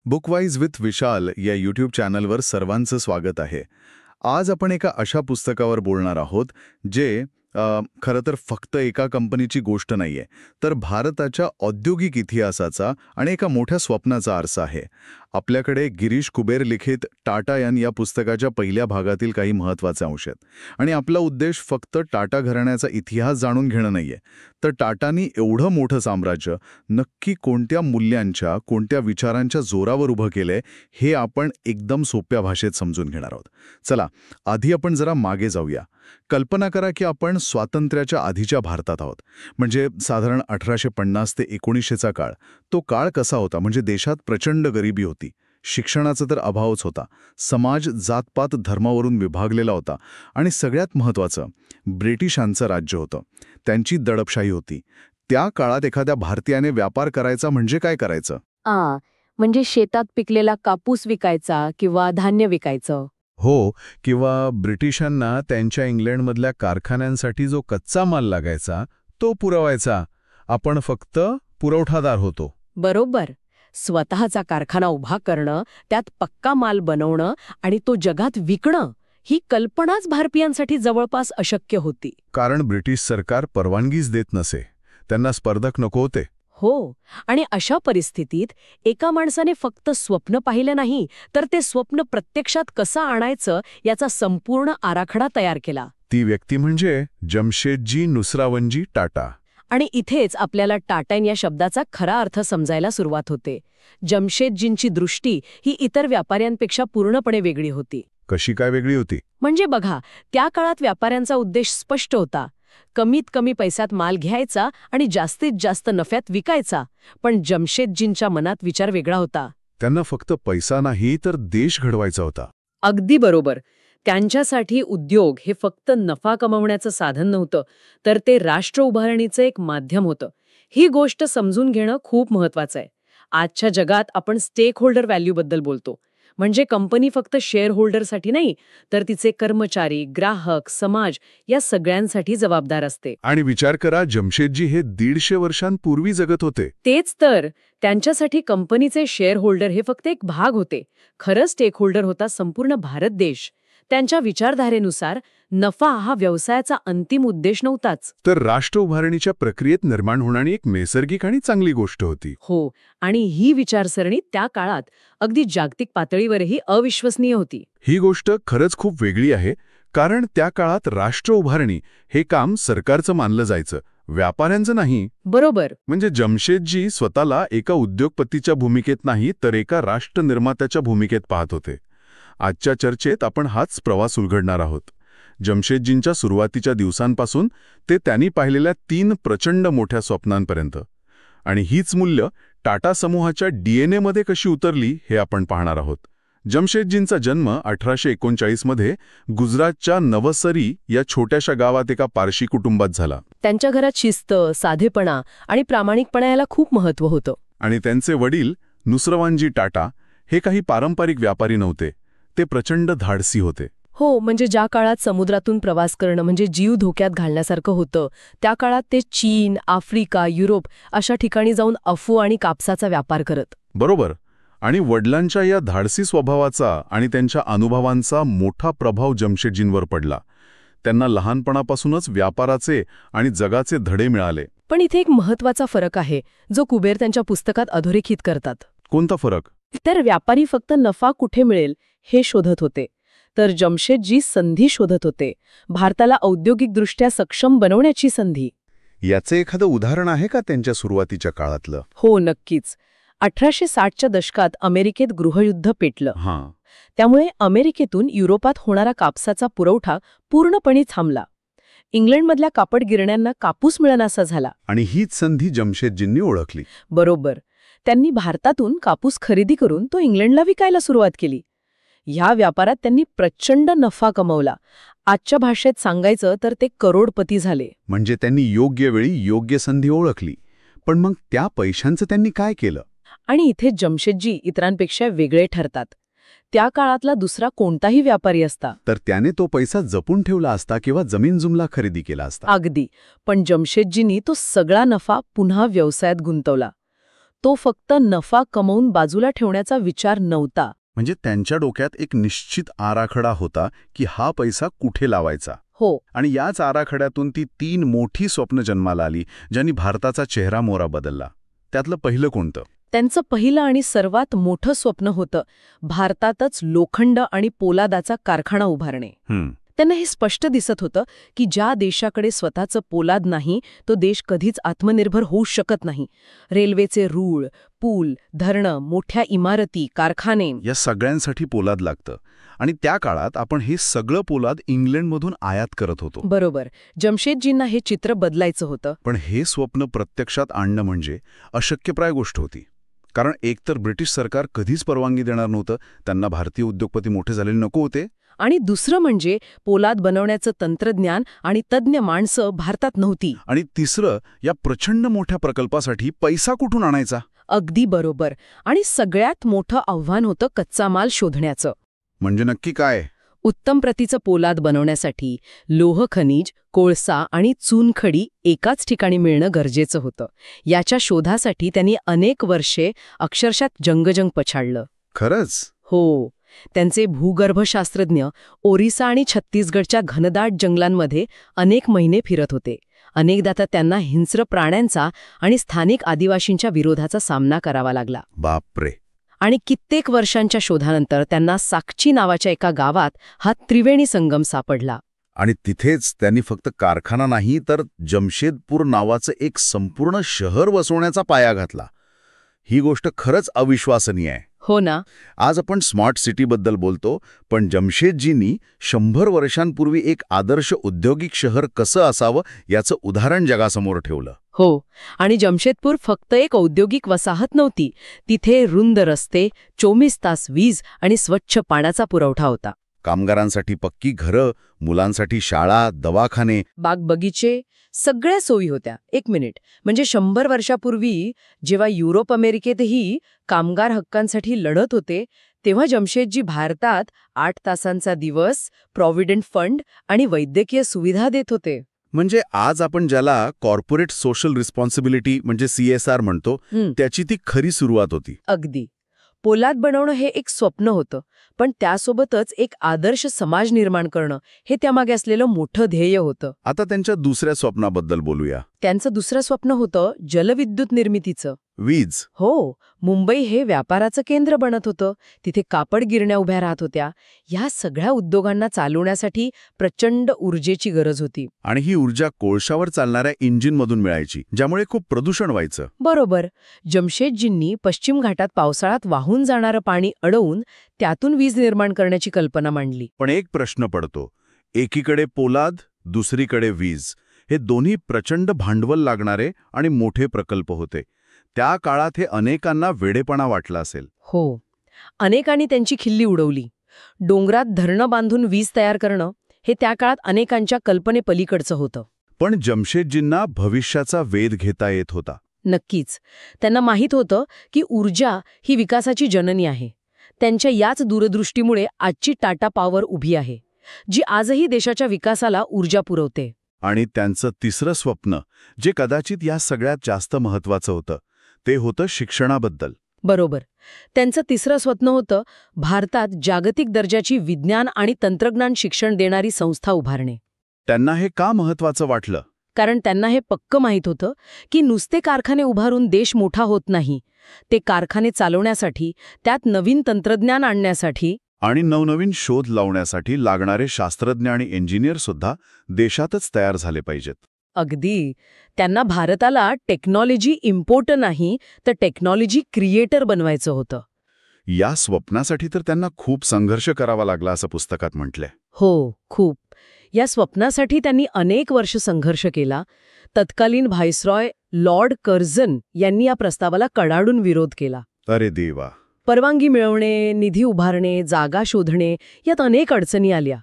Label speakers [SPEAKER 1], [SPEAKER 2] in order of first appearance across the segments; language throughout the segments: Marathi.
[SPEAKER 1] बुकवाईज विथ विशाल या यूट्यूब चॅनलवर सर्वांचं स्वागत आहे. आज आपण एका अशा पुस्तकावर बोलणार आहोत जे खरं तर फक्त एका कंपनीची गोष्ट नाहीये, तर भारताच्या औद्योगिक इतिहासाचा आणि एका मोठ्या स्वप्नाचा आरसा आहे. आपल्याकडे गिरीश कुबेर लिखित टाटा या पुस्तकाच्या पहिल्या भागातील काही महत्त्वाचे अंश आहेत. आणि आपला उद्देश फक्त टाटा घराण्याचा इतिहास जाणून घेणं नाहीये, तर टाटांनी एवढं मोठं साम्राज्य नक्की कोणत्या मूल्यांच्या, कोणत्या विचारांच्या जोरावर उभं केलंय हे आपण एकदम सोप्या भाषेत समजून घेणार आहोत. चला, आधी आपण जरा मागे जाऊया. कल्पना करा की आपण स्वातंत्र्याच्या आधीच्या भारतात आहोत. म्हणजे साधारण 1850 ते 1900चा काळ. तो काळ कसा होता? म्हणजे देशात प्रचंड गरिबी होती, शिक्षणाचा तर अभावच होता, समाज जातपात धर्मावरून विभागलेला होता आणि सगळ्यात महत्त्वाचं, ब्रिटिशांचं राज्य होतं, त्यांची दडपशाही होती. त्या काळात एखाद्या भारतीयाने व्यापार करायचा म्हणजे काय करायचं?
[SPEAKER 2] म्हणजे शेतात पिकलेला कापूस विकायचा किंवा धान्य विकायचं.
[SPEAKER 3] हो, किंवा ब्रिटिशांना त्यांच्या इंग्लंडमधल्या कारखान्यांसाठी जो कच्चा माल लागायचा तो पुरवायचा. आपण फक्त पुरवठादार होतो.
[SPEAKER 2] बरोबर. स्वतःचा कारखाना उभा करणं, त्यात पक्का माल बनवणं आणि तो जगात विकणं, ही कल्पनाच भारतीयांसाठी जवळपास अशक्य होती.
[SPEAKER 3] कारण ब्रिटिश सरकार परवानगीच देत नसे. त्यांना स्पर्धक नको होते.
[SPEAKER 2] हो, आणि अशा परिस्थितीत एका माणसाने फक्त स्वप्न पाहिलं नाही, तर ते स्वप्न प्रत्यक्षात कसं आणायचं याचा संपूर्ण आराखडा तयार केला.
[SPEAKER 3] ती व्यक्ती म्हणजे जमशेदजी नुसरावनजी टाटा.
[SPEAKER 2] आणि इथेच आपल्याला टाटा या शब्दाचा खरा अर्थ समजायला सुरुवात होते. जमशेदजींची दृष्टी ही इतर व्यापाऱ्यांपेक्षा पूर्णपणे वेगळी होती.
[SPEAKER 3] कशी काय वेगळी होती?
[SPEAKER 2] म्हणजे बघा, त्या काळात व्यापाऱ्यांचा उद्देश स्पष्ट होता. कमीत कमी पैशात माल घ्यायचा आणि जास्तीत जास्त नफ्यात विकायचा. पण जमशेदजींच्या मनात विचार वेगळा होता.
[SPEAKER 3] त्यांना फक्त पैसा नाही तर देश घडवायचा होता.
[SPEAKER 2] अगदी बरोबर. त्यांच्यासाठी उद्योग हे फक्त नफा कमवण्याचं साधन नव्हतं, तर ते राष्ट्र उभारणीचं एक माध्यम होतं. ही गोष्ट समजून घेणं खूप महत्वाचं आहे. आजच्या जगात आपण स्टेक होल्डर व्हॅल्यूबद्दल बोलतो. म्हणजे कंपनी फक्त शेअर होल्डरसाठी नाही, तर तिचे कर्मचारी, ग्राहक, समाज या सगळ्यांसाठी जबाबदार असते.
[SPEAKER 3] आणि विचार करा, जमशेदजी हे 150 वर्षांपूर्वी जगत होते.
[SPEAKER 2] तेच तर. त्यांच्यासाठी कंपनीचे शेअर होल्डर हे फक्त एक भाग होते. खरं स्टेक होल्डर होता संपूर्ण भारत देश. त्यांच्या विचारधारेनुसार नफा हा व्यवसायाचा अंतिम उद्देश नव्हताच.
[SPEAKER 3] तर राष्ट्र उभारणीच्या प्रक्रियेत निर्माण होणारी एक नैसर्गिक आणि चांगली गोष्ट होती.
[SPEAKER 2] हो, आणि ही विचारसरणी त्या काळात अगदी जागतिक पातळीवरही अविश्वसनीय होती.
[SPEAKER 3] ही गोष्ट खरंच खूप वेगळी आहे, कारण त्या काळात राष्ट्र उभारणी हे काम सरकारचं मानलं जायचं, व्यापाऱ्यांचं नाही.
[SPEAKER 2] बरोबर.
[SPEAKER 3] म्हणजे जमशेदजी स्वतःला एका उद्योगपतीच्या भूमिकेत नाही, तर एका राष्ट्र निर्मात्याच्या भूमिकेत पाहत होते. आजच्या चर्चेत आपण हाच प्रवास उलगडणार आहोत. जमशेदजींच्या सुरुवातीच्या दिवसांपासून ते त्यांनी पाहिलेल्या 3 प्रचंड मोठ्या स्वप्नांपर्यंत. आणि हीच मूल्य टाटा समूहाच्या DNA मध्ये कशी उतरली हे आपण पाहणार आहोत. जमशेदजींचा जन्म 1839 मध्ये गुजरातच्या नवसरी या छोट्याशा गावात एका पारशी कुटुंबात झाला.
[SPEAKER 2] त्यांच्या घरात शिस्त, साधेपणा आणि प्रामाणिकपणा याला खूप महत्त्व होतं.
[SPEAKER 3] आणि त्यांचे वडील नुसरवानजी टाटा हे काही पारंपरिक व्यापारी नव्हते. ते प्रचंड धाडसी होते.
[SPEAKER 2] हो, म्हणजे ज्या काळात समुद्रातून प्रवास करणं म्हणजे जीव धोक्यात घालण्यासारखं होतं, त्या काळात ते चीन, आफ्रिका, युरोप अशा ठिकाणी जाऊन अफू आणि कापसाचा व्यापार करत.
[SPEAKER 3] बरोबर. आणि वडिलांच्या या धाडसी स्वभावाचा आणि त्यांच्या अनुभवांचा मोठा प्रभाव जमशेदजींवर पडला. त्यांना लहानपणापासूनच व्यापाराचे आणि जगाचे धडे मिळाले.
[SPEAKER 2] पण इथे एक महत्त्वाचा फरक आहे, जो कुबेर त्यांच्या पुस्तकात अधोरेखित करतात.
[SPEAKER 3] कोणता फरक?
[SPEAKER 2] तर व्यापारी फक्त नफा कुठे मिळेल हे शोधत होते, तर जमशेदजी संधी शोधत होते. भारताला औद्योगिकदृष्ट्या सक्षम बनवण्याची संधी.
[SPEAKER 3] याचे एखादं उदाहरण आहे का त्यांच्या सुरुवातीच्या काळातलं?
[SPEAKER 2] हो, नक्कीच. 1860च्या दशकात अमेरिकेत गृहयुद्ध पेटलं. त्यामुळे अमेरिकेतून युरोपात होणारा कापसाचा पुरवठा पूर्णपणे थांबला. इंग्लंडमधल्या कापड गिरण्यांना कापूस मिळनासा झाला.
[SPEAKER 3] आणि हीच संधी जमशेदजींनी ओळखली.
[SPEAKER 2] बरोबर. त्यांनी भारतातून कापूस खरेदी करून तो इंग्लंडला विकायला सुरुवात केली. ह्या व्यापारात त्यांनी प्रचंड नफा कमवला. आजच्या भाषेत सांगायचं तर ते करोडपती झाले.
[SPEAKER 3] म्हणजे त्यांनी योग्य वेळी योग्य संधी ओळखली. पण मग त्या पैशांचं त्यांनी काय केलं?
[SPEAKER 2] आणि इथे जमशेदजी इतरांपेक्षा वेगळे ठरतात. त्या काळातला दुसरा कोणताही व्यापारी असता
[SPEAKER 3] तर त्याने तो पैसा जपून ठेवला असता किंवा जमीन जुमला खरेदी केला असता.
[SPEAKER 2] अगदी. पण जमशेदजींनी तो सगळा नफा पुन्हा व्यवसायात गुंतवला. तो फक्त नफा कमवून बाजूला ठेवण्याचा विचार नव्हता.
[SPEAKER 3] म्हणजे त्यांच्या डोक्यात एक निश्चित आराखडा होता की हा पैसा कुठे लावायचा.
[SPEAKER 2] हो,
[SPEAKER 3] आणि याच आराखड्यातून ती 3 मोठी स्वप्न जन्माला आली, ज्यांनी भारताचा चेहरा मोहरा बदलला. त्यातलं पहिलं कोणतं?
[SPEAKER 2] त्यांचं पहिलं आणि सर्वात मोठं स्वप्न होतं भारतातच लोखंड आणि पोलादाचा कारखाना उभारणे. त्यांना हे स्पष्ट दिसत होतं की ज्या देशाकडे स्वतःचं पोलाद नाही तो देश कधीच आत्मनिर्भर होऊ शकत नाही. रेल्वेचे रूळ, पूल, धरणं, मोठ्या इमारती, कारखाने,
[SPEAKER 3] या सगळ्यांसाठी पोलाद लागतं. आणि त्या काळात आपण हे सगळं पोलाद इंग्लंडमधून आयात करत होतो.
[SPEAKER 2] बरोबर. जमशेदजींना हे चित्र बदलायचं होतं.
[SPEAKER 3] पण हे स्वप्न प्रत्यक्षात आणणं म्हणजे अशक्यप्राय गोष्ट होती. कारण एकतर ब्रिटिश सरकार कधीच परवानगी देणार नव्हतं, त्यांना भारतीय उद्योगपती मोठे झालेले नको होते.
[SPEAKER 2] आणि दुसरं म्हणजे पोलाद बनवण्याचं तंत्रज्ञान आणि तज्ज्ञ माणसं भारतात नव्हती.
[SPEAKER 3] आणि तिसरं, या प्रचंड मोठ्या प्रकल्पासाठी पैसा कुठून आणायचा?
[SPEAKER 2] अगदी बरोबर. आणि सगळ्यात मोठं आव्हान होतं कच्चा माल शोधण्याचं.
[SPEAKER 3] म्हणजे नक्की काय?
[SPEAKER 2] उत्तम प्रतीचं पोलाद बनवण्यासाठी लोह खनिज, कोळसा आणि चुनखडी एकाच ठिकाणी मिळणं गरजेचं होतं. याच्या शोधासाठी त्यांनी अनेक वर्षे अक्षरशः जंगजंग पछाडलं.
[SPEAKER 3] खरंच?
[SPEAKER 2] हो. त्यांचे भूगर्भशास्त्रज्ञ ओरिसा आणि छत्तीसगडच्या घनदाट जंगलांमध्ये अनेक महिने फिरत होते. अनेकदा तर त्यांना हिंस्र प्राण्यांचा आणि स्थानिक आदिवासींच्या विरोधाचा सामना करावा लागला.
[SPEAKER 3] बापरे.
[SPEAKER 2] आणि कित्येक वर्षांच्या शोधानंतर त्यांना साक्षी नावाच्या एका गावात हा त्रिवेणी संगम सापडला.
[SPEAKER 3] आणि तिथेच त्यांनी फक्त कारखाना नाही तर जमशेदपूर नावाचं एक संपूर्ण शहर वसवण्याचा पाया घातला. ही गोष्ट खरंच अविश्वसनीय आहे.
[SPEAKER 2] हो ना.
[SPEAKER 3] आज आपण स्मार्ट सिटीबद्दल बोलतो, पण जमशेदजींनी 100 वर्षांपूर्वी एक आदर्श औद्योगिक शहर कसं असावं याचं उदाहरण जगासमोर ठेवलं.
[SPEAKER 2] हो. आणि जमशेदपूर फक्त एक औद्योगिक वसाहत नव्हती. तिथे रुंद रस्ते, 24 तास वीज आणि स्वच्छ पाण्याचा पुरवठा होता.
[SPEAKER 3] कामगारांसाठी पक्की घरं, मुलांसाठी शाळा, दवाखाने,
[SPEAKER 2] बाग-बगीचे, सगळ्या सोयी होत्या. एक मिनिट, म्हणजे 100 वर्षापूर्वी जेव्हा युरोप अमेरिकेतही कामगार हक्कांसाठी लढत होते, तेव्हा जमशेदजी भारतात 8 तासांचा दिवस, प्रॉव्हिडंट फंड आणि वैद्यकीय सुविधा देत होते.
[SPEAKER 3] म्हणजे आज आपण ज्याला कॉर्पोरेट सोशल रिस्पॉन्सिबिलिटी म्हणजे CSR म्हणतो, त्याची ती खरी सुरुवात होती.
[SPEAKER 2] अगदी. पोलाद बनवणं हे एक स्वप्न होतं, पण त्यासोबतच एक आदर्श समाज निर्माण करणं हे त्यामागे असलेलं मोठं ध्येय होतं.
[SPEAKER 3] आता त्यांच्या दुसऱ्या स्वप्नाबद्दल बोलूया.
[SPEAKER 2] त्यांचं दुसरं स्वप्न होतं जलविद्युत निर्मितीचं.
[SPEAKER 3] वीज.
[SPEAKER 2] हो. मुंबई हे व्यापाराचं केंद्र बनत होतं. तिथे कापड गिरण्या उभ्या राहत होत्या. ह्या सगळ्या उद्योगांना चालवण्यासाठी प्रचंड ऊर्जेची गरज होती.
[SPEAKER 3] आणि ही ऊर्जा कोळशावर चालणाऱ्या इंजिनमधून मिळायची, ज्यामुळे खूप प्रदूषण व्हायचं.
[SPEAKER 2] बरोबर. जमशेदजींनी पश्चिम घाटात पावसाळ्यात वाहून जाणारं पाणी अडवून त्यातून वीज निर्माण करण्याची कल्पना मांडली.
[SPEAKER 3] पण एक प्रश्न पडतो. एकीकडे पोलाद, दुसरीकडे वीज. हे दोन्ही प्रचंड भांडवल लागणारे आणि मोठे प्रकल्प होते. त्या काळात हे अनेकांना वेडेपणा वाटला असेल.
[SPEAKER 2] हो. अनेकांनी त्यांची खिल्ली उडवली. डोंगरात धरणं बांधून वीज तयार करणं हे त्या काळात अनेकांच्या कल्पनेपलीकडचं होतं.
[SPEAKER 3] पण जमशेदजींना भविष्याचा वेध घेता येत होता.
[SPEAKER 2] नक्कीच. त्यांना माहीत होतं की ऊर्जा ही विकासाची जननी आहे. त्यांच्या याच दूरदृष्टीमुळे आजची टाटा पॉवर उभी आहे, जी आजही देशाच्या विकासाला ऊर्जा पुरवते.
[SPEAKER 3] आणि त्यांचं तिसरं स्वप्न, जे कदाचित या सगळ्यात जास्त महत्वाचं होतं, ते होतं शिक्षणाबद्दल.
[SPEAKER 2] बरोबर. त्यांचं तिसरं स्वप्न होतं भारतात जागतिक दर्जाची विज्ञान आणि तंत्रज्ञान शिक्षण देणारी संस्था उभारणे.
[SPEAKER 3] त्यांना हे का महत्वाचं वाटलं?
[SPEAKER 2] कारण त्यांना हे पक्क माहीत होतं की नुसते कारखाने उभारून देश मोठा होत नाही. ते कारखाने चालवण्यासाठी, त्यात नवीन तंत्रज्ञान आणण्यासाठी
[SPEAKER 3] आणि नवनवीन शोध लावण्यासाठी लागणारे शास्त्रज्ञ आणि इंजिनियर सुद्धा देशातच तयार झाले पाहिजेत.
[SPEAKER 2] अगदी. त्यांना भारताला टेक्नॉलॉजी इम्पोर्टर नाही तर टेक्नॉलॉजी क्रिएटर बनवायचं होतं.
[SPEAKER 3] या स्वप्नासाठी तर त्यांना खूप संघर्ष करावा लागला असं पुस्तकात म्हटलंय.
[SPEAKER 2] हो, खूप. या स्वप्नासाठी त्यांनी अनेक वर्ष संघर्ष केला. तत्कालीन व्हाईसरॉय लॉर्ड कर्झन यांनी या प्रस्तावाला कडाडून विरोध केला.
[SPEAKER 3] अरे देवा.
[SPEAKER 2] परवानगी मिळवणे, निधी उभारणे, जागा शोधणे यात अनेक अडचणी आल्या.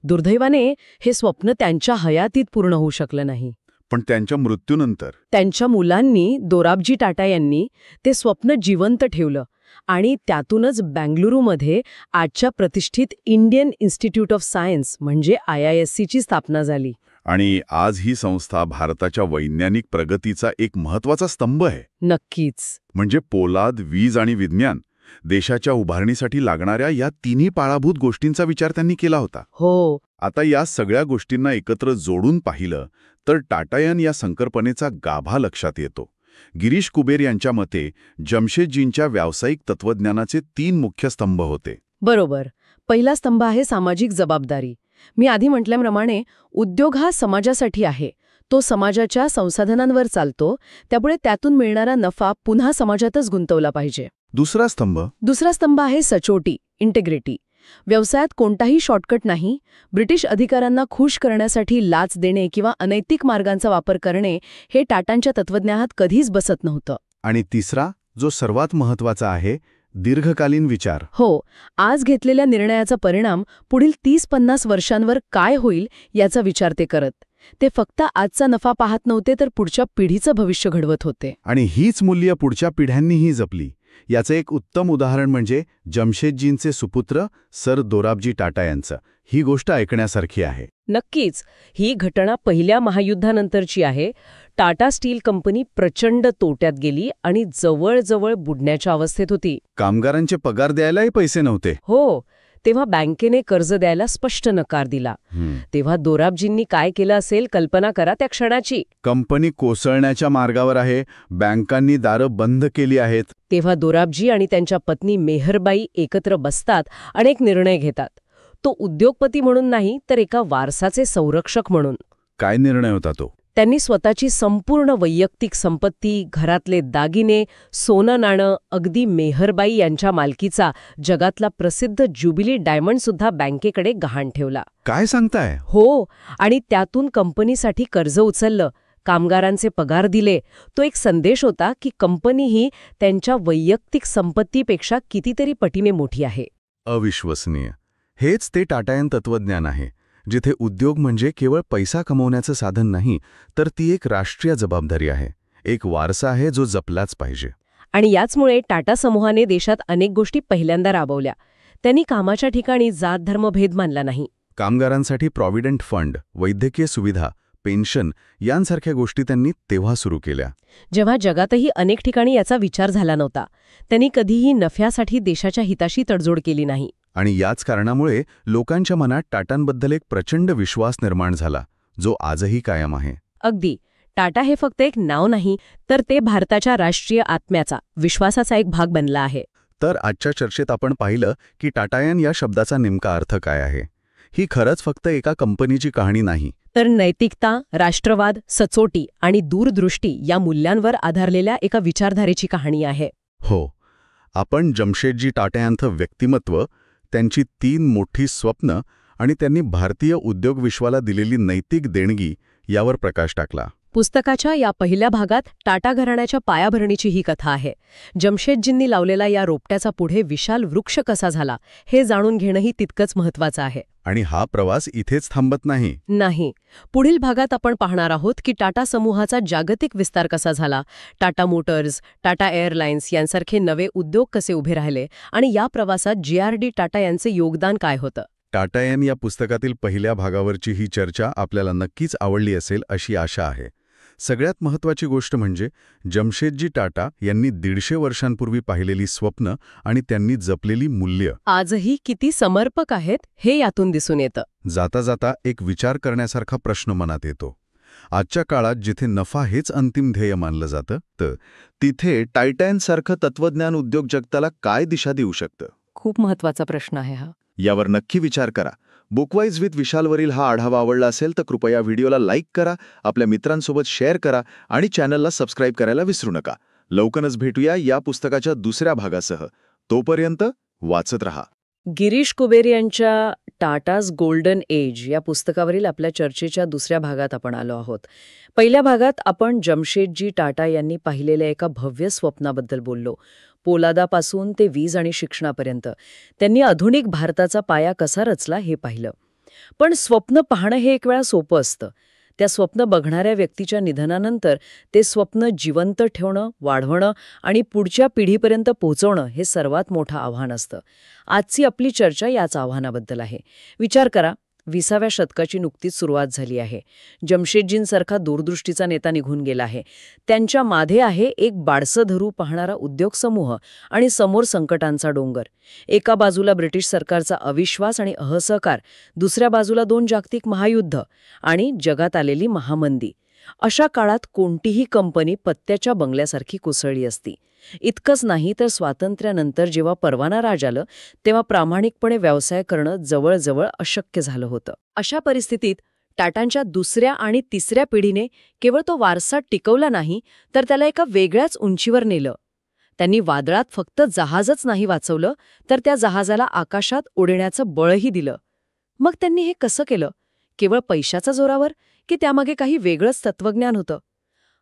[SPEAKER 2] दुर्दैवाने हे स्वप्न त्यांच्या हयातीत पूर्ण होऊ शकलं नाही.
[SPEAKER 3] पण त्यांच्या मृत्यूनंतर
[SPEAKER 2] त्यांच्या मुलांनी, दोराबजी टाटा यांनी ते स्वप्न जिवंत ठेवलं आणि त्यातूनच बेंगलुरूमध्ये आजच्या प्रतिष्ठित इंडियन इन्स्टिट्यूट ऑफ सायन्स म्हणजे IISc ची स्थापना झाली.
[SPEAKER 1] आणि आज ही संस्था भारताच्या वैज्ञानिक प्रगतीचा एक महत्वाचा स्तंभ आहे.
[SPEAKER 2] नक्कीच.
[SPEAKER 1] म्हणजे पोलाद, वीज आणि विज्ञान देशाच्या उभारणीसाठी लागणाऱ्या या तिन्ही पायाभूत गोष्टींचा विचार त्यांनी केला होता.
[SPEAKER 2] हो.
[SPEAKER 1] आता या सगळ्या गोष्टींना एकत्र जोडून पाहिलं तर टाटायन या संकल्पनेचा गाभा लक्षात येतो. गिरीश कुबेर यांच्या मते जमशेदजींच्या व्यावसायिक तत्वज्ञानाचे 3 मुख्य स्तंभ होते.
[SPEAKER 2] बरोबर. पहिला स्तंभ आहे सामाजिक जबाबदारी. मी आधी म्हटल्याप्रमाणे उद्योग हा समाजासाठी आहे. तो समाजाच्या संसाधनांवर चालतो, त्यामुळे त्यातून मिळणारा नफा पुन्हा समाजातच गुंतवला पाहिजे.
[SPEAKER 1] दुसरा स्तंभ
[SPEAKER 2] आहे सचोटी, इंटिग्रिटी. व्यवसायात कोणताही शॉर्टकट नाही. ब्रिटिश अधिकाऱ्यांना खुश करण्यासाठी लाच देणे किंवा अनैतिक मार्गांचा वापर करणे हे टाटांच्या तत्वज्ञानात कधीच बसत नव्हतं.
[SPEAKER 1] आणि तिसरा, जो सर्वात महत्वाचा आहे, दीर्घकालीन विचार.
[SPEAKER 2] हो, आज घेतलेल्या निर्णयाचा परिणाम पुढील 30-50 वर्षांवर काय होईल याचा विचार ते करत. ते फक्त आजचा नफा पाहत नव्हते, तर पुढच्या पिढीचं भविष्य घडवत होते.
[SPEAKER 1] आणि हीच मूल्य पुढच्या पिढ्यांनीही जपली. याचं एक उत्तम उदाहरण म्हणजे जमशेदजींचे सुपुत्र सर दोराबजी टाटा यांचं. ही गोष्ट ऐकण्यासारखी आहे.
[SPEAKER 2] नक्कीच. ही घटना पहिल्या महायुद्धानंतरची आहे. टाटा स्टील कंपनी प्रचंड तोट्यात गेली आणि जवळजवळ बुडण्याच्या अवस्थेत होती.
[SPEAKER 1] कामगारांचे पगार द्यायलाही पैसे नव्हते.
[SPEAKER 2] हो. तेव्हा बँकेने कर्ज द्यायला स्पष्ट नकार दिला. तेव्हा दोराबजींनी काय केलं असेल, कल्पना करा त्या क्षणाची.
[SPEAKER 1] कंपनी कोसळण्याच्या मार्गावर आहे, बँकांनी दारं बंद केली आहेत.
[SPEAKER 2] तेव्हा दोराबजी आणि त्यांच्या पत्नी मेहरबाई एकत्र बसतात आणि एक निर्णय घेतात. तो उद्योगपती म्हणून नाही, तर एका वारसाचे संरक्षक म्हणून.
[SPEAKER 1] काय निर्णय होता तो?
[SPEAKER 2] त्यांनी स्वतःची संपूर्ण वैयक्तिक संपत्ती, घरातले दागिने, सोनं नाणं, अगदी मेहरबाई यांच्या मालकीचा जगातला प्रसिद्ध ज्युबिली डायमंडसुद्धा बँकेकडे गहाण ठेवला.
[SPEAKER 1] काय सांगताय?
[SPEAKER 2] हो. आणि त्यातून कंपनीसाठी कर्ज उचललं, कामगारांचे पगार दिले. तो एक संदेश होता की कंपनी ही त्यांच्या वैयक्तिक संपत्तीपेक्षा कितीतरी पटीने मोठी आहे.
[SPEAKER 1] अविश्वसनीय. हेच ते टाटायन तत्वज्ञान आहे, जिथे उद्योग म्हणजे केवळ पैसा कमवण्याचं साधन नाही, तर ती एक राष्ट्रीय जबाबदारी आहे, एक वारसा आहे जो जपलाच पाहिजे.
[SPEAKER 2] आणि याचमुळे टाटा समूहाने देशात अनेक गोष्टी पहिल्यांदा राबवल्या. त्यांनी कामाच्या ठिकाणी जात धर्मभेद मानला नाही.
[SPEAKER 1] कामगारांसाठी प्रॉव्हिडंट फंड, वैद्यकीय सुविधा, पेन्शन यांसारख्या गोष्टी त्यांनी तेव्हा सुरू केल्या,
[SPEAKER 2] जेव्हा जगातही अनेक ठिकाणी याचा विचार झाला नव्हता. त्यांनी कधीही नफ्यासाठी देशाच्या हिताशी तडजोड केली नाही.
[SPEAKER 1] आणि याच कारणामुळे लोकांच्या मनात टाटांबद्दल एक प्रचंड विश्वास निर्माण झाला, जो आजही कायम आहे.
[SPEAKER 2] अगदी. टाटा हे फक्त एक नाव नाही, तर ते भारताच्या राष्ट्रीय आत्म्याचा, विश्वासाचा एक भाग बनला आहे.
[SPEAKER 1] तर आजच्या चर्चेत आपण पाहिलं की टाटायन या शब्दाचा नेमका अर्थ काय आहे. ही खरंच फक्त एका कंपनीची कहाणी नाही,
[SPEAKER 2] तर नैतिकता, राष्ट्रवाद, सचोटी आणि दूरदृष्टी या मूल्यांवर आधारलेल्या एका विचारधारेची कहाणी आहे.
[SPEAKER 1] हो. आपण जमशेदजी टाटायांचं व्यक्तिमत्व, त्यांची 3 मोठी स्वप्न आणि त्यांनी भारतीय उद्योग विश्वाला दिलेली नैतिक देणगी यावर प्रकाश टाकला.
[SPEAKER 2] पुस्तकाच्या या पहिल्या भागात टाटा घराण्याच्या पायाभरणीची ही कथा आहे. जमशेदजींनी लावलेला या रोपट्याचा पुढे विशाल वृक्ष कसा झाला हे जाणून घेणंही तितकंच महत्वाचं आहे.
[SPEAKER 1] आणि हा प्रवास इथेच थांबत नाही.
[SPEAKER 2] पुढील भागात आपण पाहणार आहोत की टाटा समूहाचा जागतिक विस्तार कसा झाला, टाटा मोटर्स, टाटा एअरलाइन्स यांसारखे नवे उद्योग कसे उभे राहिले आणि या प्रवासात GRD टाटा यांचे योगदान काय होतं.
[SPEAKER 1] टाटायन या पुस्तकातील पहिल्या भागावरची ही चर्चा आपल्याला नक्कीच आवडली असेल अशी आशा आहे. सगळ्यात महत्त्वाची गोष्ट म्हणजे जमशेदजी टाटा यांनी 150 वर्षांपूर्वी पाहिलेली स्वप्न आणि त्यांनी जपलेली मूल्य
[SPEAKER 2] आजही किती समर्पक आहेत हे यातून दिसून येतं.
[SPEAKER 1] जाता जाता एक विचार करण्यासारखा प्रश्न मनात येतो. आजच्या काळात जिथे नफा हेच अंतिम ध्येय मानलं जातं, तर तिथे टाटायनसारखं तत्वज्ञान उद्योग जगताला काय दिशा देऊ शकतं?
[SPEAKER 2] खूप महत्वाचा प्रश्न आहे हा.
[SPEAKER 1] यावर नक्की विचार करा. बुकवाईज विथ विशालवरील हा आढावा आवडला असेल तर कृपया व्हिडिओला लाईक करा, आपल्या मित्रांसोबत शेअर करा आणि चॅनलला सबस्क्राईब करायला विसरू नका. लवकरच भेटूया या पुस्तकाच्या दुसऱ्या भागासह. तोपर्यंत वाचत रहा.
[SPEAKER 2] गिरीश कुबेर यांच्या टाटाज गोल्डन एज या पुस्तकावरील आपल्या चर्चेच्या दुसऱ्या भागात आपण आलो आहोत. पहिल्या भागात आपण जमशेदजी टाटा यांनी पाहिलेल्या एका भव्य स्वप्नाबद्दल बोललो. पोलादापासून ते वीज आणि शिक्षणापर्यंत त्यांनी आधुनिक भारताचा पाया कसा रचला हे पाहिलं. पण स्वप्न पाहणं हे एक वेळा सोपं असतं. त्या स्वप्न बघणाऱ्या व्यक्तीच्या निधनानंतर ते स्वप्न जिवंत ठेवणं, वाढवणं आणि पुढच्या पिढीपर्यंत पोहोचवणं हे सर्वात मोठं आव्हान असतं. आजची आपली चर्चा याच आव्हानाबद्दल आहे. विचार करा, 20व्या शतकाची नुकतीच सुरुवात झाली आहे. जमशेदजींसारखा दूरदृष्टीचा नेता निघून गेला आहे. त्यांच्या मागे आहे एक बाडसं धरू पाहणारा उद्योग समूह आणि समोर संकटांचा डोंगर. एका बाजूला ब्रिटिश सरकारचा अविश्वास आणि असहकार, दुसऱ्या बाजूला 2 जागतिक महायुद्ध आणि जगात आलेली महामंदी. अशा काळात कोणतीही कंपनी पत्त्याच्या बंगल्यासारखी कोसळली असती. इतकंच नाही तर स्वातंत्र्यानंतर जेव्हा परवाना राज आलं तेव्हा प्रामाणिकपणे व्यवसाय करणं जवळजवळ अशक्य झालं होतं. अशा परिस्थितीत टाटांच्या दुसऱ्या आणि तिसऱ्या पिढीने केवळ तो वारसा टिकवला नाही तर त्याला एका वेगळ्याच उंचीवर नेलं. त्यांनी वादळात फक्त जहाजच नाही वाचवलं तर त्या जहाजाला आकाशात उडण्याचं बळही दिलं. मग त्यांनी हे कसं केलं? केवळ पैशाच्या जोरावर की त्यामागे काही वेगळंच तत्वज्ञान होतं?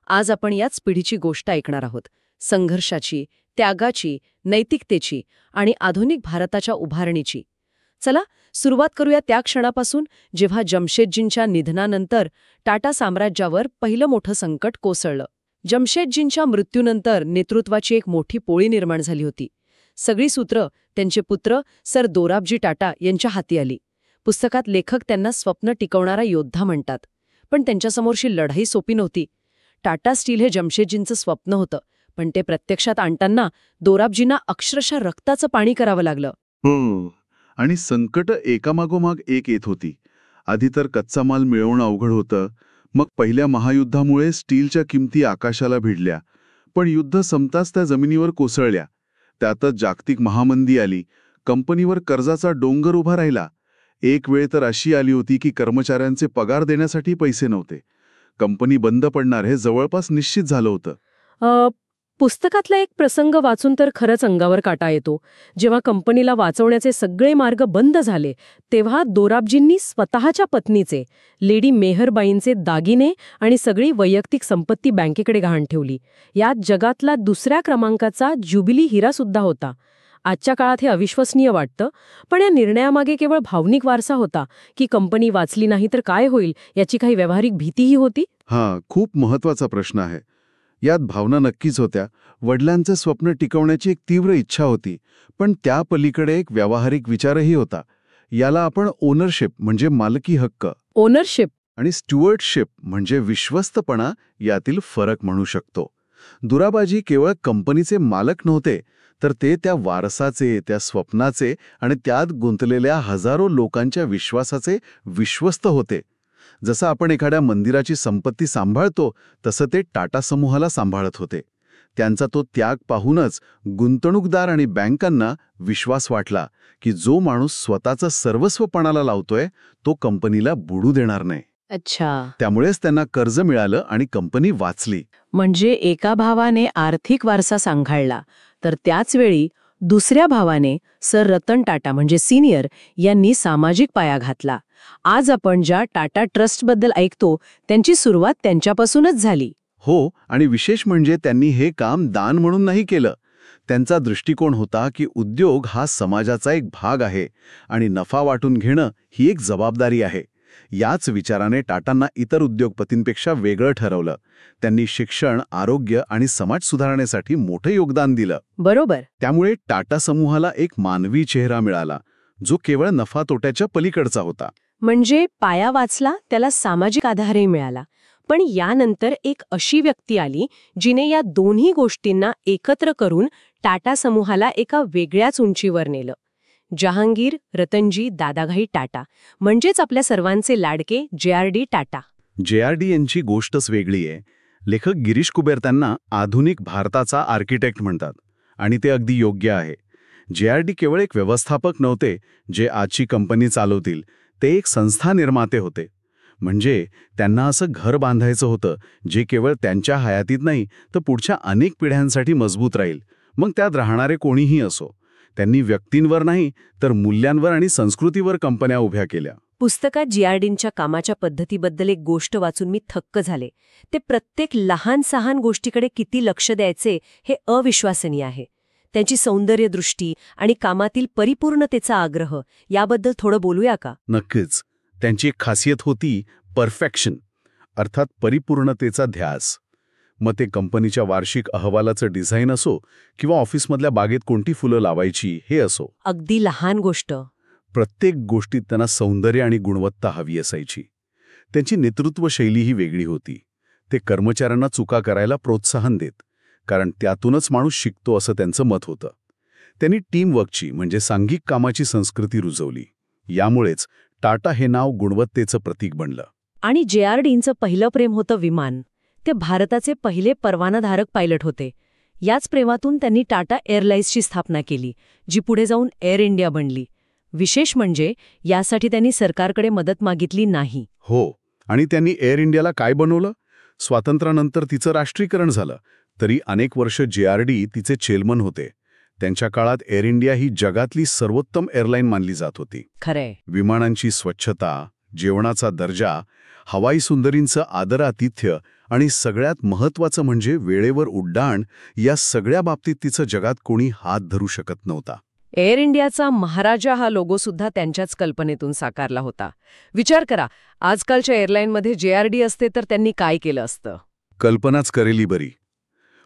[SPEAKER 2] आज आपण याच पिढीची गोष्ट ऐकणार आहोत. संघर्षाची, त्यागाची, नैतिकतेची आणि आधुनिक भारताच्या उभारणीची. चला सुरुवात करूया त्या क्षणापासून जेव्हा जमशेदजींच्या निधनानंतर टाटा साम्राज्यावर पहिलं मोठं संकट कोसळलं. जमशेदजींच्या मृत्यूनंतर नेतृत्वाची एक मोठी पोळी निर्माण झाली होती. सगळी सूत्र त्यांचे पुत्र सर दोराबजी टाटा यांच्या हाती आली. पुस्तकात लेखक त्यांना स्वप्न टिकवणारा योद्धा म्हणतात. पण त्यांच्यासमोरची लढाई सोपी नव्हती. टाटा स्टील हे जमशेदजींचं स्वप्न होतं, पण ते प्रत्यक्षात आणताना दोराबजींना अक्षरशः रक्ताचं पाणी करावं लागलं.
[SPEAKER 1] आणि संकट एकामागोमाग एक येत होती. आधी तर कच्चा माल मिळवणं अवघड होतं. मग पहिल्या महायुद्धामुळे स्टीलच्या किमती आकाशाला भिडल्या. पण युद्ध संपताच त्या जमिनीवर कोसळल्या. त्यातच जागतिक महामंदी आली. कंपनीवर कर्जाचा डोंगर उभा राहिला. एक वेळ तर अशी आली होती की कर्मचाऱ्यांचे पगार देण्यासाठी पैसे नव्हते. कंपनी बंद पडणार हे जवळपास निश्चित झालं होतं.
[SPEAKER 2] पुस्तकातला एक प्रसंग वाचून तर खरंच अंगावर काटा येतो. जेव्हा कंपनीला वाचवण्याचे सगळे मार्ग बंद झाले तेव्हा दोराबजींनी स्वतःच्या पत्नीचे, लेडी मेहरबाईंचे दागिने आणि सगळी वैयक्तिक संपत्ती बँकेकडे गहाण ठेवली. यात जगातला दुसऱ्या क्रमांकाचा ज्युबिली हिरा सुद्धा होता. आजच्या काळात हे अविश्वसनीय वाटतं, पण या निर्णयामागे केवळ भावनिक वारसा होता की कंपनी वाचली नाही तर काय होईल याची काही व्यावहारिक भीतीही होती?
[SPEAKER 1] खूप महत्वाचा प्रश्न आहे. यात भावना नक्कीच होत्या. वडिलांचं स्वप्न टिकवण्याची एक तीव्र इच्छा होती, पण त्या पलीकडे एक व्यावहारिक विचारही होता. याला आपण ओनरशिप म्हणजे मालकी हक्क,
[SPEAKER 2] ओनरशिप
[SPEAKER 1] आणि स्टुअर्डशिप म्हणजे विश्वस्तपणा यातील फरक म्हणू शकतो. दुराबाजी केवळ कंपनीचे मालक नव्हते, तर ते त्या वारसाचे, त्या स्वप्नाचे आणि त्यात गुंतलेल्या हजारो लोकांच्या विश्वासाचे विश्वस्त होते. जसं आपण एखाद्या मंदिराची संपत्ती सांभाळतो तसं ते टाटा समूहाला सांभाळत होते. त्यांचा तो त्याग पाहूनच गुंतवणूकदार आणि बँकांना विश्वास वाटला की जो माणूस स्वतःचं सर्वस्व पणाला लावतोय तो कंपनीला बुडू देणार नाही.
[SPEAKER 2] अच्छा.
[SPEAKER 1] त्यामुळेच त्यांना कर्ज मिळालं आणि कंपनी वाचली.
[SPEAKER 2] म्हणजे एका भावाने आर्थिक वारसा सांभाळला तर त्याच वेळी दुसऱ्या भावाने सर रतन टाटा म्हणजे सिनियर यांनी सामाजिक पाया घातला. आज आपण ज्या टाटा ट्रस्टबद्दल ऐकतो त्यांची सुरुवात त्यांच्यापासूनच झाली.
[SPEAKER 1] हो, आणि विशेष म्हणजे त्यांनी हे काम दान म्हणून नाही केलं. त्यांचा दृष्टिकोन होता की उद्योग हा समाजाचा एक भाग आहे आणि नफा वाटून घेणं ही एक जबाबदारी आहे. याच विचाराने टाटांना इतर उद्योगपतींपेक्षा वेगळं ठरवलं. त्यांनी शिक्षण, आरोग्य आणि समाज सुधारण्यासाठी मोठं योगदान दिलं.
[SPEAKER 2] बरोबर.
[SPEAKER 1] त्यामुळे टाटा समूहाला एक मानवी चेहरा मिळाला, जो केवळ नफा तोट्याच्या पलीकडचा होता.
[SPEAKER 2] म्हणजे पाया वाचला, त्याला सामाजिक आधारही मिळाला. पण यानंतर एक अशी व्यक्ती आली जिने या दोन्ही गोष्टींना एकत्र करून टाटा समूहाला एका वेगळ्याच उंचीवर नेलं. जहांगीर रतनजी दादाभाई टाटा, म्हणजेच आपल्या सर्वांचे लाडके JRD टाटा.
[SPEAKER 1] JRD यांची गोष्टच वेगळी आहे. लेखक गिरीश कुबेर त्यांना आधुनिक भारताचा आर्किटेक्ट म्हणतात, आणि ते अगदी योग्य आहे. JRD केवळ एक व्यवस्थापक नव्हते जे आजची कंपनी चालवतील, ते एक संस्था निर्माते होते. म्हणजे त्यांना असं घर बांधायचं होतं जे केवळ त्यांच्या हयातीत नाही तर पुढच्या अनेक पिढ्यांसाठी मजबूत राहील, मग त्यात राहणारे कोणीही असो. त्यांनी व्यक्तींवर नाही तर मूल्यांवर आणि संस्कृतीवर कंपन्या उभ्या केल्या.
[SPEAKER 2] पुस्तकात JRDंच्या कामाच्या पद्धतीबद्दल एक गोष्ट वाचून मी थक्क झाले. ते प्रत्येक लहान सहान गोष्टीकडे किती लक्ष द्यायचे हे अविश्वसनीय आहे. त्यांची सौंदर्यदृष्टी आणि कामातील परिपूर्णतेचा आग्रह याबद्दल थोडं बोलूया का?
[SPEAKER 1] नक्कीच. त्यांची एक खासियत होती परफेक्शन, अर्थात परिपूर्णतेचा ध्यास. मग ते कंपनीच्या वार्षिक अहवालाचं डिझाईन असो किंवा ऑफिसमधल्या बागेत कोणती फुलं लावायची हे असो.
[SPEAKER 2] अगदी लहान गोष्ट.
[SPEAKER 1] प्रत्येक गोष्टीत त्यांना सौंदर्य आणि गुणवत्ता हवी असायची. त्यांची नेतृत्व शैली ही वेगळी होती. ते कर्मचाऱ्यांना चुका करायला प्रोत्साहन देत, कारण त्यातूनच माणूस शिकतो असं त्यांचं मत होतं. त्यांनी टीमवर्कची म्हणजे सांघिक कामाची संस्कृती रुजवली. यामुळेच टाटा हे नाव गुणवत्तेचं प्रतीक बनलं.
[SPEAKER 2] आणि JRDचं पहिलं प्रेम होतं विमान. ते भारताचे पहिले परवानाधारक पायलट होते. याच प्रेमातून त्यांनी टाटा एअरलाइन्सची स्थापना केली, जी पुढे जाऊन एअर इंडिया बनली. विशेष म्हणजे यासाठी त्यांनी सरकारकडे मदत मागितली नाही.
[SPEAKER 1] हो, आणि त्यांनी एअर इंडियाला काय बनवलं? स्वातंत्र्यानंतर तिचं राष्ट्रीयकरण झालं, तरी अनेक वर्ष JRD तिचे चेअरमन होते. त्यांच्या काळात एअर इंडिया ही जगातली सर्वोत्तम एअरलाईन मानली जात होती.
[SPEAKER 2] खरंय.
[SPEAKER 1] विमानांची स्वच्छता, जेवणाचा दर्जा, हवाई सुंदरींचं आदरातिथ्य आणि सगळ्यात महत्त्वाचं म्हणजे वेळेवर उड्डाण, या सगळ्या बाबतीत तिचं जगात कोणी हात धरू शकत नव्हता.
[SPEAKER 2] एअर इंडियाचा महाराजा हा लोगो सुद्धा त्यांच्याच कल्पनेतून साकारला होता. विचार करा, आजकालच्या एअरलाईनमध्ये JRD असते तर त्यांनी काय केलं असतं?
[SPEAKER 1] कल्पनाच करेली बरी.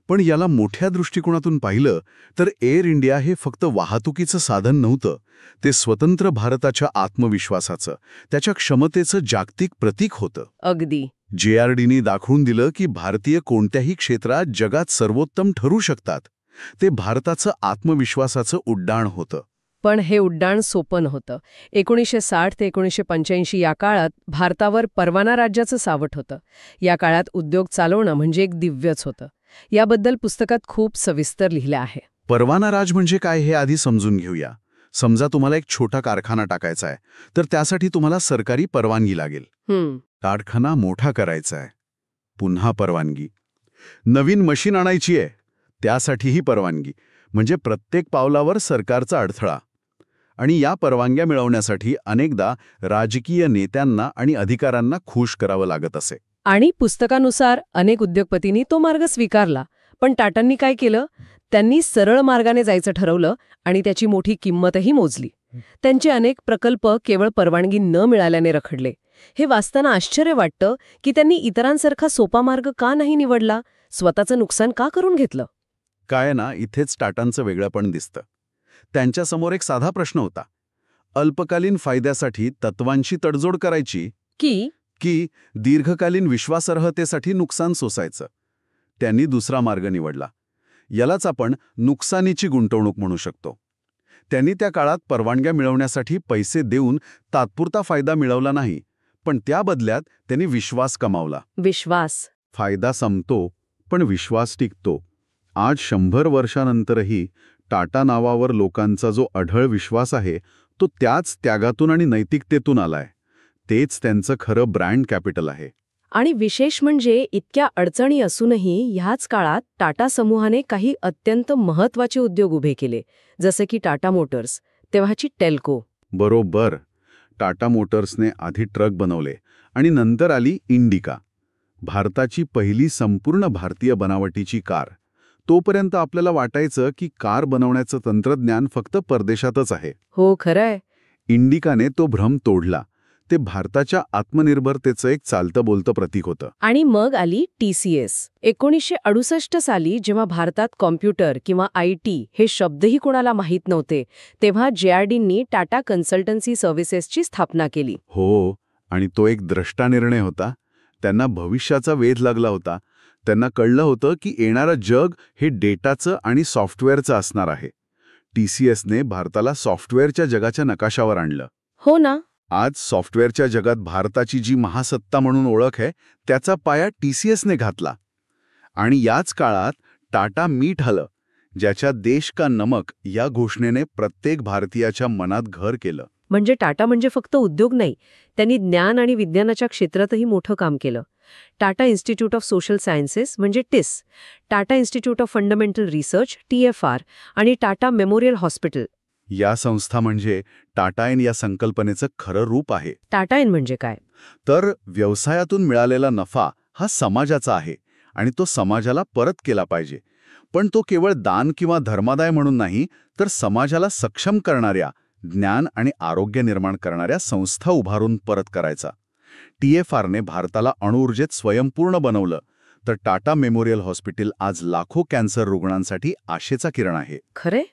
[SPEAKER 1] पण याला मोठ्या दृष्टिकोनातून पाहिलं तर एअर इंडिया हे फक्त वाहतुकीचं साधन नव्हतं. ते स्वतंत्र भारताच्या आत्मविश्वासाचं, त्याच्या क्षमतेचं जागतिक प्रतीक होतं.
[SPEAKER 2] अगदी.
[SPEAKER 1] JRDनी दाखवून दिलं की भारतीय कोणत्याही क्षेत्रात जगात सर्वोत्तम ठरू शकतात. ते भारताचं आत्मविश्वासाचं उड्डाण होतं.
[SPEAKER 2] पण हे उड्डाण सोपं नव्हतं. 1960 ते 1985 या काळात भारतावर परवाना राज्याचं सावट होतं. या काळात उद्योग चालवणं म्हणजे एक दिव्यच होतं. याबद्दल पुस्तकात खूप सविस्तर लिहिलं आहे.
[SPEAKER 1] परवाना राज म्हणजे काय हे आधी समजून घेऊया. समजा तुम्हाला एक छोटा कारखाना टाकायचा आहे, तर त्यासाठी तुम्हाला सरकारी परवानगी लागेल. कारखाना मोठा करायचा आहे, पुन्हा परवानगी. नवीन मशीन आणायची आहे, त्यासाठीही परवानगी. म्हणजे प्रत्येक पावलावर सरकारचा अडथळा. आणि या परवानग्या मिळवण्यासाठी अनेकदा राजकीय नेत्यांना आणि अधिकाऱ्यांना खुश करावं लागत असे.
[SPEAKER 2] आणि पुस्तकानुसार अनेक उद्योगपतींनी तो मार्ग स्वीकारला. पण टाटांनी काय केलं? त्यांनी सरळ मार्गाने जायचं ठरवलं आणि त्याची मोठी किंमतही मोजली. त्यांचे अनेक प्रकल्प केवळ परवानगी न मिळाल्याने रखडले. हे वाचताना आश्चर्य वाटतं की त्यांनी इतरांसारखा सोपा मार्ग का नाही निवडला? स्वतःचं नुकसान का करून घेतलं?
[SPEAKER 1] काय ना, इथेच टाटांचं वेगळंपण दिसतं. त्यांच्यासमोर एक साधा प्रश्न होता. अल्पकालीन फायद्यासाठी तत्वांशी तडजोड करायची की दीर्घकालीन विश्वासार्हतेसाठी नुकसान सोसायचं? त्यांनी दुसरा मार्ग निवडला. यालाच आपण नुकसानीची गुंतवणूक म्हणू शकतो. त्यांनी त्या काळात परवानग्या मिळवण्यासाठी पैसे देऊन तात्पुरता फायदा मिळवला नाही, पण त्या बदल्यात त्यांनी विश्वास कमावला.
[SPEAKER 2] विश्वास.
[SPEAKER 1] फायदा संपतो, पण विश्वास टिकतो. आज 100 वर्षानंतरही टाटा नावावर लोकांचा जो अढळ विश्वास आहे, तो त्याच त्यागातून आणि नैतिकतेतून आलाय. तेच त्यांचं खरं ब्रँड कॅपिटल आहे.
[SPEAKER 2] आणि विशेष म्हणजे इतक्या अडचणी असूनही ह्याच काळात टाटा समूहाने काही अत्यंत महत्त्वाचे उद्योग उभे केले, जसे की टाटा मोटर्स, तेव्हाची टेल्को.
[SPEAKER 1] बरोबर. टाटा मोटर्सने आधी ट्रक बनवले आणि नंतर आली इंडिका, भारताची पहिली संपूर्ण भारतीय बनावटीची कार. तोपर्यंत आपल्याला वाटायचं की कार बनवण्याचं तंत्रज्ञान फक्त परदेशातच आहे.
[SPEAKER 2] हो, खरंय.
[SPEAKER 1] इंडिकाने तो भ्रम तोडला. ते भारताच्या आत्मनिर्भरतेचं एक चालतं बोलतं प्रतीक होतं.
[SPEAKER 2] आणि मग आली TCS. 1968 साली जेव्हा भारतात कॉम्प्युटर किंवा IT हे शब्दही कोणाला माहीत नव्हते, तेव्हा JRDंनी टाटा कन्सल्टन्सी सर्व्हिसेसची स्थापना केली.
[SPEAKER 1] हो, आणि तो एक द्रष्टा निर्णय होता. त्यांना भविष्याचा वेध लागला होता. त्यांना कळलं होतं की येणारं जग हे डेटाचं आणि सॉफ्टवेअरचं असणार आहे. TCSने भारताला सॉफ्टवेअरच्या जगाच्या नकाशावर आणलं.
[SPEAKER 2] हो ना.
[SPEAKER 1] आज सॉफ्टवेअरच्या जगात भारताची जी महासत्ता म्हणून ओळख आहे, त्याचा पाया TCSने घातला. आणि याच काळात टाटा मीठ आलं, ज्याच्या देश का नमक या घोषणेने प्रत्येक भारतीयाच्या मनात घर केलं.
[SPEAKER 2] म्हणजे टाटा म्हणजे फक्त उद्योग नाही, त्यांनी ज्ञान आणि विज्ञानाच्या क्षेत्रातही मोठं काम केलं. Tata institute of social sciences म्हणजे TIS, Tata institute of fundamental research TFR आणि टाटा मेमोरियल हॉस्पिटल.
[SPEAKER 1] या संस्था म्हणजे टाटाईन या संकल्पनेचं खरं रूप आहे.
[SPEAKER 2] टाटाईन म्हणजे काय?
[SPEAKER 1] तर व्यवसायातून मिळालेला नफा हा समाजाचा आहे आणि तो समाजाला परत केला पाहिजे. पण तो केवळ दान किंवा धर्मादाय म्हणून नाही, तर समाजाला सक्षम करणाऱ्या, ज्ञान आणि आरोग्य निर्माण करणाऱ्या संस्था उभारून परत करायचा. TFRने भारताला अणुऊर्जेत स्वयंपूर्ण बनवलं, तर टाटा मेमोरियल हॉस्पिटल आज लाखो कॅन्सर रुग्णांसाठी आशेचा किरण आहे.
[SPEAKER 2] खरे?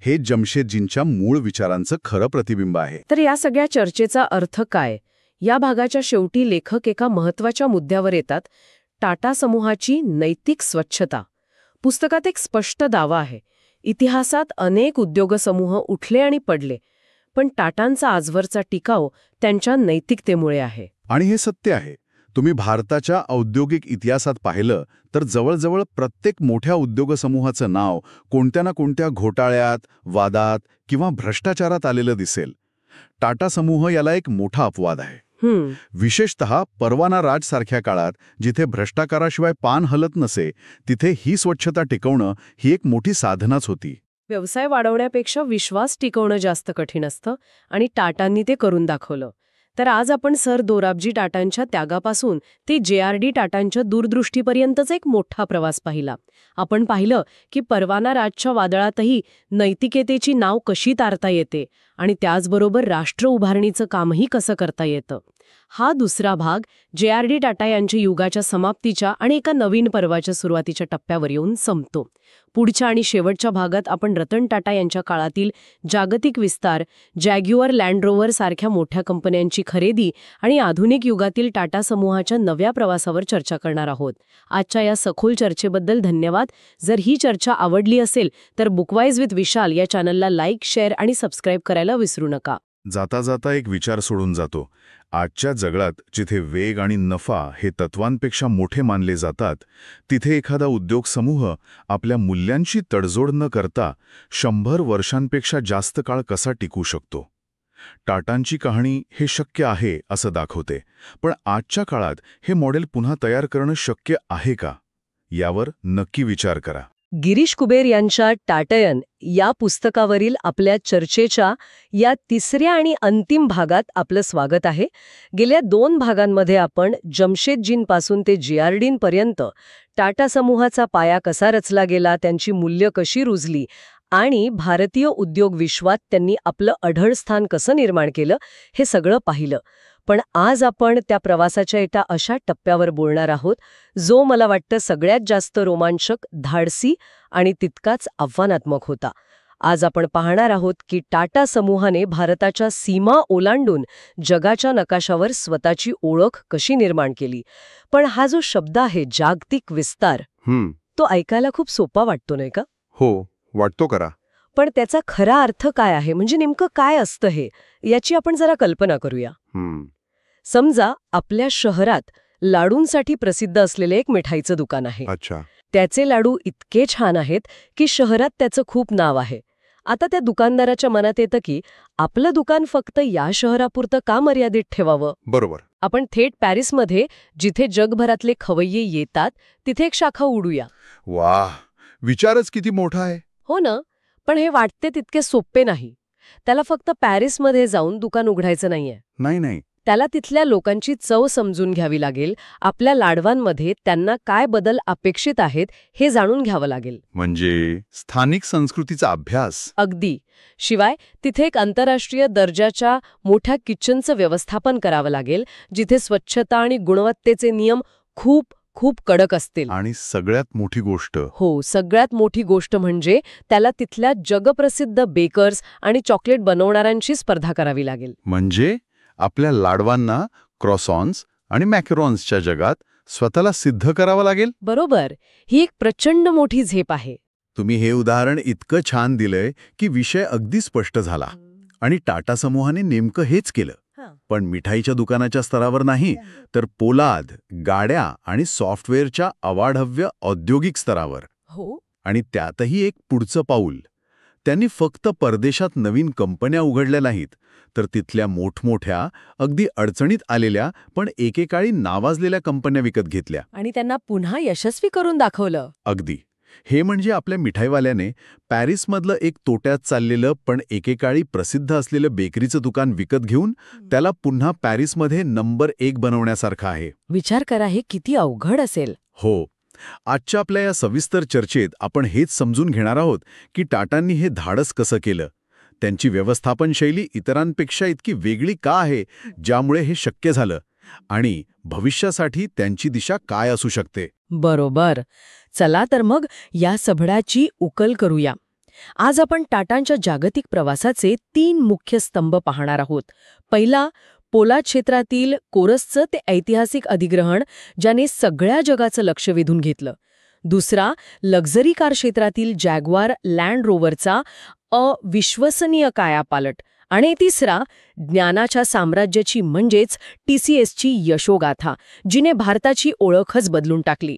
[SPEAKER 1] हे जमशेदजींच्या मूळ विचारांचं खरं प्रतिबिंब आहे.
[SPEAKER 2] तर या सगळ्या चर्चेचा अर्थ काय? या भागाच्या शेवटी लेखक एका महत्त्वाच्या मुद्द्यावर येतात, टाटा समूहाची नैतिक स्वच्छता. पुस्तकात एक स्पष्ट दावा आहे. इतिहासात अनेक उद्योगसमूह उठले आणि पडले, पण टाटांचा आजवरचा टिकाव त्यांच्या नैतिकतेमुळे आहे.
[SPEAKER 1] आणि हे सत्य आहे. तुम्ही भारताच्या औद्योगिक इतिहासात पाहिलं तर जवळजवळ प्रत्येक मोठ्या उद्योगसमूहाचं नाव कोणत्या ना कोणत्या घोटाळ्यात, वादात किंवा भ्रष्टाचारात आलेलं दिसेल. टाटा समूह याला एक मोठा अपवाद आहे. विशेषतः परवाना राज सारख्या काळात जिथे भ्रष्टाचाराशिवाय पान हलत नसे, तिथे ही स्वच्छता टिकवणं ही एक मोठी साधनाच होती.
[SPEAKER 2] व्यवसाय वाढवण्यापेक्षा विश्वास टिकवणं जास्त कठीण असतं आणि टाटांनी ते करून दाखवलं. तर आज आपण सर दोराबजी टाटांच्या त्यागापासून ते JRD टाटांच्या दूरदृष्टीपर्यंतचा एक मोठा प्रवास पाहिला. आपण पाहिलं की परवाना राजच्या वादळातही नैतिकतेची नाव कशी तारता येते आणि त्याचबरोबर राष्ट्र उभारणीचं कामही कसं करता येतं. हा दुसरा भाग JRD टाटा यांच्या युगाच्या समाप्तीच्या आणि एका नवीन पर्वाच्या सुरुवातीच्या टप्प्यावर येऊन संपतो. पुढच्या आणि शेवटच्या भागात आपण रतन टाटा यांच्या काळातील जागतिक विस्तार, जॅग्युअर लँड रोव्हर सारख्या मोठ्या कंपन्यांची खरेदी आणि आधुनिक युगातील टाटा समूहाच्या नव्या प्रवासावर चर्चा करणार आहोत. आजच्या या सखोल चर्चेबद्दल धन्यवाद. जर ही चर्चा आवडली असेल तर बुकवाईज विथ विशाल या चॅनलला लाईक, शेअर आणि सबस्क्राईब करायला विसरू नका.
[SPEAKER 1] जाता जाता एक विचार सोडून जातो. आजच्या जगात जिथे वेग आणि नफा हे तत्वांपेक्षा मोठे मानले जातात, तिथे एखादा उद्योग समूह आपल्या मूल्यांशी तडजोड न करता 100 वर्षांपेक्षा जास्त काळ कसा टिकू शकतो. टाटांची कहाणी हे शक्य आहे असं दाखवते. पण आजच्या काळात हे मॉडेल पुन्हा तयार करणं शक्य आहे का, यावर नक्की विचार करा.
[SPEAKER 2] गिरीश कुबेर यांच्या टाटयन या पुस्तकावरील आपल्या चर्चेच्या या तिसऱ्या आणि अंतिम भागात आपलं स्वागत आहे. गेल्या 2 भागांमध्ये आपण जमशेदजींपासून ते JRDपर्यंत टाटा समूहाचा पाया कसा रचला गेला, त्यांची मूल्य कशी रुजली आणि भारतीय उद्योग विश्वात त्यांनी आपलं अढळ स्थान कसं निर्माण केलं, हे सगळं पाहिलं. पण आज आपण त्या प्रवासाच्या एका अशा टप्प्यावर बोलणार आहोत जो मला वाटतं सगळ्यात जास्त रोमांचक, धाडसी आणि तितकाच आव्हानात्मक होता. आज आपण पाहणार आहोत की टाटा समूहाने भारताच्या सीमा ओलांडून जगाच्या नकाशावर स्वतःची ओळख कशी निर्माण केली. पण हा जो शब्द आहे जागतिक विस्तार, तो ऐकायला खूप सोपा वाटतो नाही का?
[SPEAKER 3] हो, वाटतो करा.
[SPEAKER 2] पण त्याचा खरा अर्थ काय आहे, म्हणजे नेमकं काय असतं हे, याची आपण जरा कल्पना करूया. समजा आपल्या शहरात लाडूंसाठी प्रसिद्ध असलेले एक मिठाईचं दुकान आहे.
[SPEAKER 3] अच्छा.
[SPEAKER 2] त्याचे लाडू इतके छान आहेत की शहरात त्याचं खूप नाव आहे. आता त्या दुकानदाराच्या मनात येतं की आपलं दुकान फक्त या शहरापुरतं का मर्यादित ठेवावं.
[SPEAKER 3] बरोबर.
[SPEAKER 2] आपण थेट पॅरिसमध्ये, जिथे जगभरातले खवय्ये येतात, तिथे एक शाखा उडूया.
[SPEAKER 1] वाह, विचारच किती मोठा आहे.
[SPEAKER 2] हो ना, पण हे वाटते तितके सोपे नाही. त्याला फक्त पॅरिसमध्ये जाऊन दुकान उघडायचं नाहीये.
[SPEAKER 1] नाही,
[SPEAKER 2] त्याला तिथल्या लोकांची चव समजून घ्यावी लागेल. आपल्या लाडवांमध्ये त्यांना काय बदल अपेक्षित आहेत हे जाणून घ्यावं लागेल.
[SPEAKER 1] म्हणजे स्थानिक संस्कृतीचा अभ्यास.
[SPEAKER 2] अगदी. शिवाय तिथे एक आंतरराष्ट्रीय दर्जाच्या मोठ्या किचनचं व्यवस्थापन करावं लागेल, जिथे स्वच्छता आणि गुणवत्तेचे नियम खूप खूप कडक असतील.
[SPEAKER 1] आणि सगळ्यात मोठी गोष्ट,
[SPEAKER 2] सगळ्यात मोठी गोष्ट म्हणजे त्याला तिथल्या जगप्रसिद्ध बेकर्स आणि चॉकलेट बनवणाऱ्यांची स्पर्धा करावी लागेल.
[SPEAKER 1] म्हणजे आपल्या लाडवांना क्रॉसॉन्स आणि मॅकरॉन्सच्या जगात स्वतःला सिद्ध करावं लागेल.
[SPEAKER 2] बरोबर. ही एक प्रचंड मोठी झेप आहे.
[SPEAKER 1] तुम्ही हे उदाहरण इतकं छान दिलंय की विषय अगदी स्पष्ट झाला. आणि टाटा समूहाने नेमकं हेच केलं. पण मिठाईच्या दुकानाच्या स्तरावर नाही, तर पोलाद, गाड्या आणि सॉफ्टवेअरच्या अवाढव्य औद्योगिक स्तरावर. आणि त्यातही एक पुढचं पाऊल. त्यांनी फक्त परदेशात नवीन कंपन्या उघडल्या नाहीत, तर तिथल्या मोठमोठ्या, अगदी अडचणीत आलेल्या पण एकेकाळी नावाजलेल्या कंपन्या विकत घेतल्या.
[SPEAKER 2] आणि त्यांना पुन्हा यशस्वी करून दाखवलं.
[SPEAKER 1] अगदी. हे म्हणजे आपल्या मिठाईवाल्याने पॅरिसमधलं एक तोट्यात चाललेलं पण एकेकाळी प्रसिद्ध असलेलं बेकरीचं दुकान विकत घेऊन त्याला पुन्हा पॅरिसमध्ये नंबर 1 बनवण्यासारखं आहे.
[SPEAKER 2] विचार करा, हे किती अवघड असेल.
[SPEAKER 1] हो. आजच्या आपल्या या सविस्तर चर्चेत आपण हेच समजून घेणार आहोत की टाटांनी हे धाडस कसं केलं. त्यांची व्यवस्थापन शैली इतरांपेक्षा इतकी वेगळी का आहे, ज्यामुळे हे शक्य झालं, आणि भविष्यासाठी त्यांची दिशा काय असू शकते.
[SPEAKER 2] बरोबर. चला तर मग या सभळाची उकल करूया. आज आपण टाटांच्या जागतिक प्रवासाचे 3 मुख्य स्तंभ पाहणार आहोत. पहिला, पोलाद क्षेत्रातील कोरसचं ते ऐतिहासिक अधिग्रहण, ज्याने सगळ्या जगाचं लक्ष वेधून घेतलं. दुसरा, लक्झरी कार क्षेत्रातील जॅग्वार लँड रोवरचा अविश्वसनीय कायापालट. आणि तिसरा, ज्ञानाच्या साम्राज्याची म्हणजेच TCSची यशोगाथा, जिने भारताची ओळखच बदलून टाकली.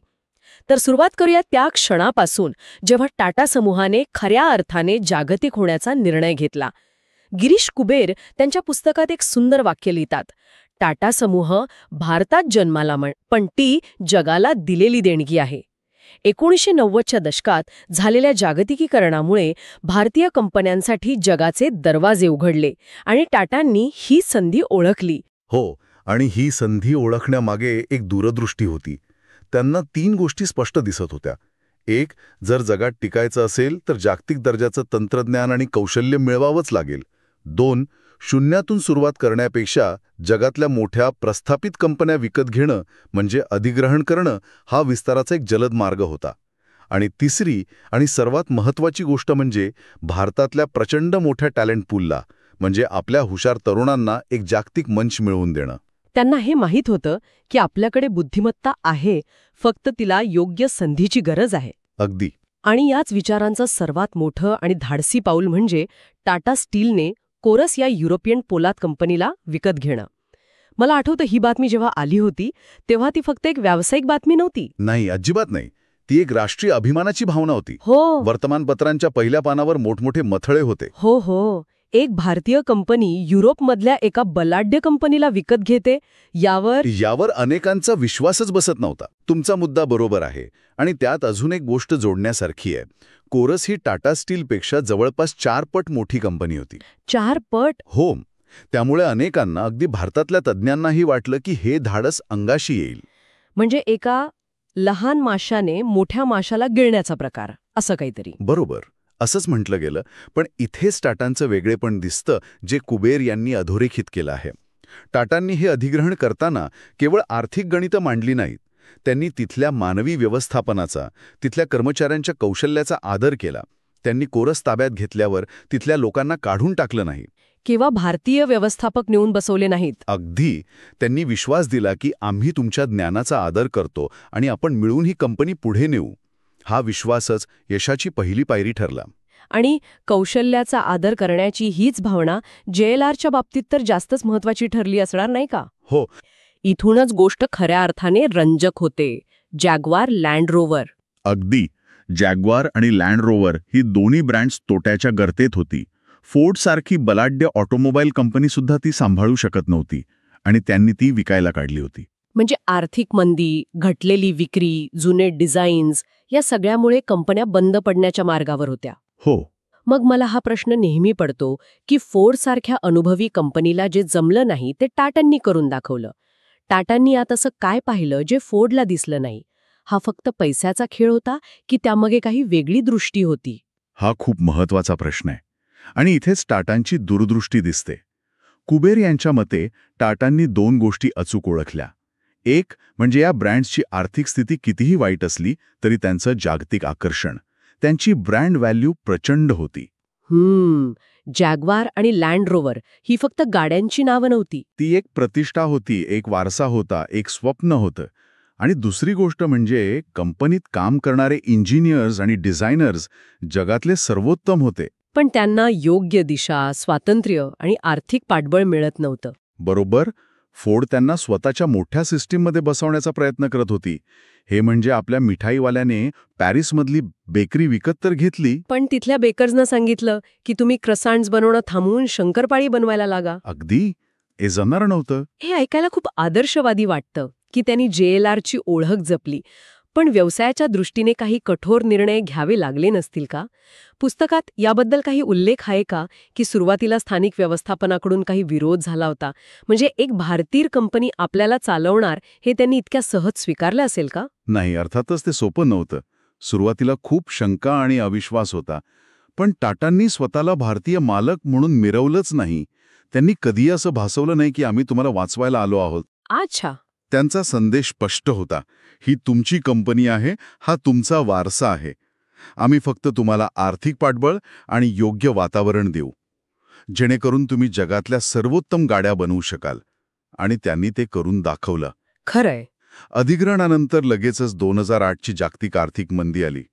[SPEAKER 2] तर सुरुवात करूया त्या क्षणापासून जेव्हा टाटा समूहाने खऱ्या अर्थाने जागतिक होण्याचा निर्णय घेतला. गिरीश कुबेर त्यांच्या पुस्तकात एक सुंदर वाक्य लिहितात. टाटा समूह भारतात जन्माला पण ती जगाला दिलेली देणगी आहे. 1990च्या दशकात झालेल्या जागतिकीकरणामुळे भारतीय कंपन्यांसाठी जगाचे दरवाजे उघडले आणि टाटांनी ही संधी ओळखली.
[SPEAKER 1] हो, आणि ही संधी ओळखण्यामागे एक दूरदृष्टी होती. त्यांना 3 गोष्टी स्पष्ट दिसत होत्या. 1, जर जगात टिकायचं असेल तर जागतिक दर्जाचं तंत्रज्ञान आणि कौशल्य मिळवावंच लागेल. 2, शून्यातून सुरुवात करण्यापेक्षा जगातल्या मोठ्या प्रस्थापित कंपन्या विकत घेणं म्हणजे अधिग्रहण करणं हा विस्ताराचा एक जलद मार्ग होता. आणि तिसरी आणि सर्वात महत्त्वाची गोष्ट म्हणजे भारतातल्या प्रचंड मोठ्या टॅलेंट पूलला, म्हणजे आपल्या हुशार तरुणांना एक जागतिक मंच मिळवून देणं.
[SPEAKER 2] त्यांना हे माहीत होतं की आपल्याकडे बुद्धिमत्ता आहे, फक्त तिला योग्य संधीची गरज आहे.
[SPEAKER 1] अगदी.
[SPEAKER 2] आणि याच विचारांचं सर्वात मोठं आणि धाडसी पाऊल म्हणजे टाटा स्टीलने कोरस या युरोपियन पोलाद कंपनीला विकत घेणं. मला आठवतं ही बातमी जेव्हा आली होती तेव्हा ती फक्त एक व्यावसायिक बातमी नव्हती.
[SPEAKER 1] नाही, अजिबात नाही. ती एक राष्ट्रीय अभिमानाची भावना होती.
[SPEAKER 2] हो
[SPEAKER 1] वर्तमानपत्रांच्या पहिल्या पानावर मोठमोठे मथळे होते.
[SPEAKER 2] हो, एक भारतीय कंपनी युरोपमधल्या एका बलाढ्य कंपनीला विकत घेते, यावर
[SPEAKER 1] अनेकांचा विश्वासच बसत नव्हता. तुमचा मुद्दा बरोबर आहे. आणि त्यात अजून एक गोष्ट जोडण्यासारखी आहे. कोरस ही टाटा स्टीलपेक्षा जवळपास 4 पट मोठी कंपनी होती.
[SPEAKER 2] 4 पट?
[SPEAKER 1] हो. त्यामुळे अनेकांना, अगदी भारतातल्या तज्ज्ञांनाही वाटलं की हे धाडस अंगाशी येईल.
[SPEAKER 2] म्हणजे एका लहान माशाने मोठ्या माशाला गिळण्याचा प्रकार, असं काहीतरी.
[SPEAKER 1] बरोबर, असंच म्हटलं गेलं. पण इथेच टाटांचं वेगळेपण दिसतं, जे कुबेर यांनी अधोरेखित केलं आहे. टाटांनी हे अधिग्रहण करताना केवळ आर्थिक गणितं मांडली नाहीत. त्यांनी तिथल्या मानवी व्यवस्थापनाचा, तिथल्या कर्मचाऱ्यांच्या कौशल्याचा आदर केला. त्यांनी कोरस ताब्यात घेतल्यावर तिथल्या लोकांना काढून टाकलं नाही
[SPEAKER 2] किंवा भारतीय व्यवस्थापक नेऊन बसवले नाहीत.
[SPEAKER 1] अगदी. त्यांनी विश्वास दिला की आम्ही तुमच्या ज्ञानाचा आदर करतो आणि आपण मिळून ही कंपनी पुढे नेऊ. हा विश्वासच यशाची पहिली पायरी ठरला.
[SPEAKER 2] आणि कौशल्याचा आदर करण्याची हीच भावना JLRच्या बाबतीत तर जास्तच महत्वाची ठरली असणार नाही का?
[SPEAKER 1] हो.
[SPEAKER 2] इथूनच गोष्ट खऱ्या अर्थाने रंजक होते. Jaguar land rover.
[SPEAKER 1] अगदी. जॅग्वार आणि लँड रोवर ही दोन्ही ब्रँड्स तोट्याच्या गर्तेत होती. फोर्डसारखी बलाढ्य ऑटोमोबाईल कंपनीसुद्धा ती सांभाळू शकत नव्हती आणि त्यांनी ती विकायला काढली होती.
[SPEAKER 2] म्हणजे आर्थिक मंदी, घटलेली विक्री, जुने डिझाईन्स या सगळ्यामुळे कंपन्या बंद पडण्याच्या मार्गावर होत्या.
[SPEAKER 1] हो.
[SPEAKER 2] मग मला हा प्रश्न नेहमी पडतो की फोर्डसारख्या अनुभवी कंपनीला जे जमलं नाही ते टाटांनी करून दाखवलं. टाटांनी आता असं काय पाहिलं जे फोर्डला दिसलं नाही? हा फक्त पैशाचा खेळ होता की त्यामागे काही वेगळी दृष्टी होती?
[SPEAKER 1] हा खूप महत्वाचा प्रश्न आहे. आणि इथेच टाटांची दूरदृष्टी दिसते. कुबेर यांच्या मते टाटांनी 2 गोष्टी अचूक ओळखल्या. एक म्हणजे या ब्रँड्सची आर्थिक स्थिती कितीही वाईट असली तरी त्यांचं जागतिक आकर्षण, त्यांची ब्रँड व्हॅल्यू प्रचंड होती.
[SPEAKER 2] जॅग्वार आणि लँड रोवर ही फक्त गाड्यांची नावं नव्हती.
[SPEAKER 1] ती एक प्रतिष्ठा होती, एक वारसा होता, एक स्वप्न होतं. आणि दुसरी गोष्ट म्हणजे कंपनीत काम करणारे इंजिनियर्स आणि डिझायनर्स जगातले सर्वोत्तम होते.
[SPEAKER 2] पण त्यांना योग्य दिशा, स्वातंत्र्य आणि आर्थिक पाठबळ मिळत नव्हतं.
[SPEAKER 1] बरोबर. फोर्ड त्यांना स्वतःच्या मोठ्या सिस्टीममध्ये बसवण्याचा प्रयत्न करत होती. हे म्हणजे आपल्या मिठाईवाल्याने पॅरिसमधली बेकरी विकत तर घेतली,
[SPEAKER 2] पण तिथल्या बेकर्सना सांगितलं की तुम्ही क्रसांड्स बनवणं थांबवून शंकरपाळी बनवायला लागा.
[SPEAKER 1] अगदी. हे जमणार नव्हतं.
[SPEAKER 2] हे ऐकायला खूप आदर्शवादी वाटतं की त्यांनी JLRची ओळख जपली, पण व्यवसायाच्या दृष्टीने काही कठोर निर्णय घ्यावे लागले नसतील का? पुस्तकात याबद्दल काही उल्लेख आहे का की सुरुवातीला स्थानिक व्यवस्थापनाकडून काही विरोध झाला होता? म्हणजे एक भारतीय कंपनी आपल्याला चालवणार हे त्यांनी इतक्या सहज स्वीकारलं असेल का?
[SPEAKER 1] नाही, अर्थातच ते सोपं नव्हतं. सुरुवातीला खूप शंका आणि अविश्वास होता. पण टाटांनी स्वतःला भारतीय मालक म्हणून मिरवलंच नाही. त्यांनी कधी असं भासवलं नाही की आम्ही तुम्हाला वाचवायला आलो आहोत.
[SPEAKER 2] अच्छा.
[SPEAKER 1] त्यांचा संदेश स्पष्ट होता. ही तुमची कंपनी आहे, हा तुमचा वारसा आहे. आम्ही फक्त तुम्हाला आर्थिक पाठबळ आणि योग्य वातावरण देऊ, जेणेकरून तुम्ही जगातल्या सर्वोत्तम गाड्या बनवू शकाल. आणि त्यांनी ते करून दाखवलं.
[SPEAKER 2] खरंय.
[SPEAKER 1] अधिग्रहणानंतर लगेचच 2008ची जागतिक आर्थिक मंदी आली.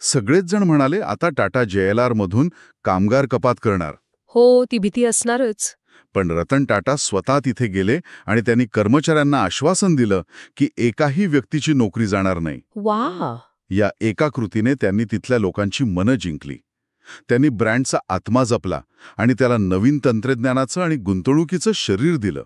[SPEAKER 1] सगळेच जण म्हणाले आता टाटा JLR मधून कामगार कपात करणार.
[SPEAKER 2] हो, ती भीती असणारच.
[SPEAKER 1] पण रतन टाटा स्वतः तिथे गेले आणि त्यांनी कर्मचाऱ्यांना आश्वासन दिलं की एकाही व्यक्तीची नोकरी जाणार नाही.
[SPEAKER 2] वा.
[SPEAKER 1] या एका कृतीने त्यांनी तिथल्या लोकांची मनं जिंकली. त्यांनी ब्रँडचा आत्मा जपला आणि त्याला नवीन तंत्रज्ञानाचं आणि गुंतवणुकीचं शरीर दिलं.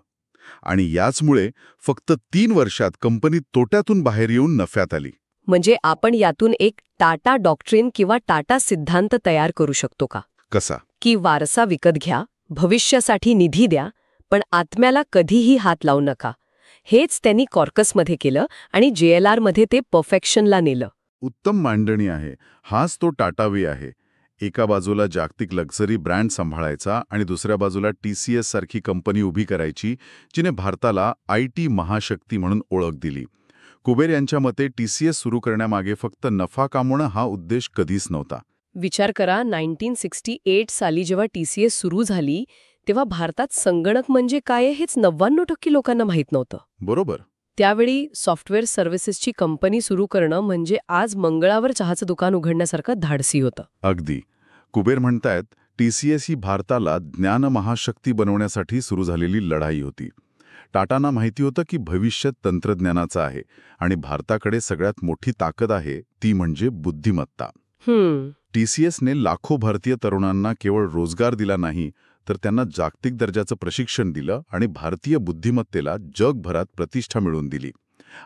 [SPEAKER 1] आणि याचमुळे फक्त 3 वर्षात कंपनी तोट्यातून बाहेर येऊन नफ्यात आली.
[SPEAKER 2] म्हणजे आपण यातून एक टाटा डॉक्ट्रिन किंवा टाटा सिद्धांत तयार करू शकतो का?
[SPEAKER 1] कसा?
[SPEAKER 2] की वारसा विकत घ्या, भविष्यासाठी निधी द्या, पण आत्म्याला कधीही हात लावू नका. हेच त्यांनी कॉर्कसमध्ये केलं आणि JLR मध्ये ते परफेक्शनला नेलं.
[SPEAKER 1] उत्तम मांडणी आहे. हाच तो टाटा वे आहे. एका बाजूला जागतिक लक्झरी ब्रँड सांभाळायचा आणि दुसऱ्या बाजूला TCS सारखी कंपनी उभी करायची, जिने भारताला IT महाशक्ती म्हणून ओळख दिली. कुबेर यांच्या मते TCS सुरू करण्यामागे फक्त नफा कामवणं हा उद्देश कधीच नव्हता.
[SPEAKER 2] विचार करा, 1968 साली जेव्हा TCS सुरू झाली तेव्हा भारतात संगणक म्हणजे काय हेच 99% लोकांना माहीत नव्हतं.
[SPEAKER 1] बरोबर.
[SPEAKER 2] त्यावेळी सॉफ्टवेअर सर्व्हिसेसची कंपनी सुरू करणं म्हणजे आज मंगळावर चहाचं दुकान उघडण्यासारखं धाडसी होतं.
[SPEAKER 1] अगदी. कुबेर म्हणतायत TCS ही भारताला ज्ञान महाशक्ती बनवण्यासाठी सुरू झालेली लढाई होती. टाटांना माहिती होतं की भविष्य तंत्रज्ञानाचं आहे आणि भारताकडे सगळ्यात मोठी ताकद आहे ती म्हणजे बुद्धिमत्ता. TCSने लाखो भारतीय तरुणांना केवळ रोजगार दिला नाही, तर त्यांना जागतिक दर्जाचं प्रशिक्षण दिलं आणि भारतीय बुद्धिमत्तेला जगभरात प्रतिष्ठा मिळवून दिली.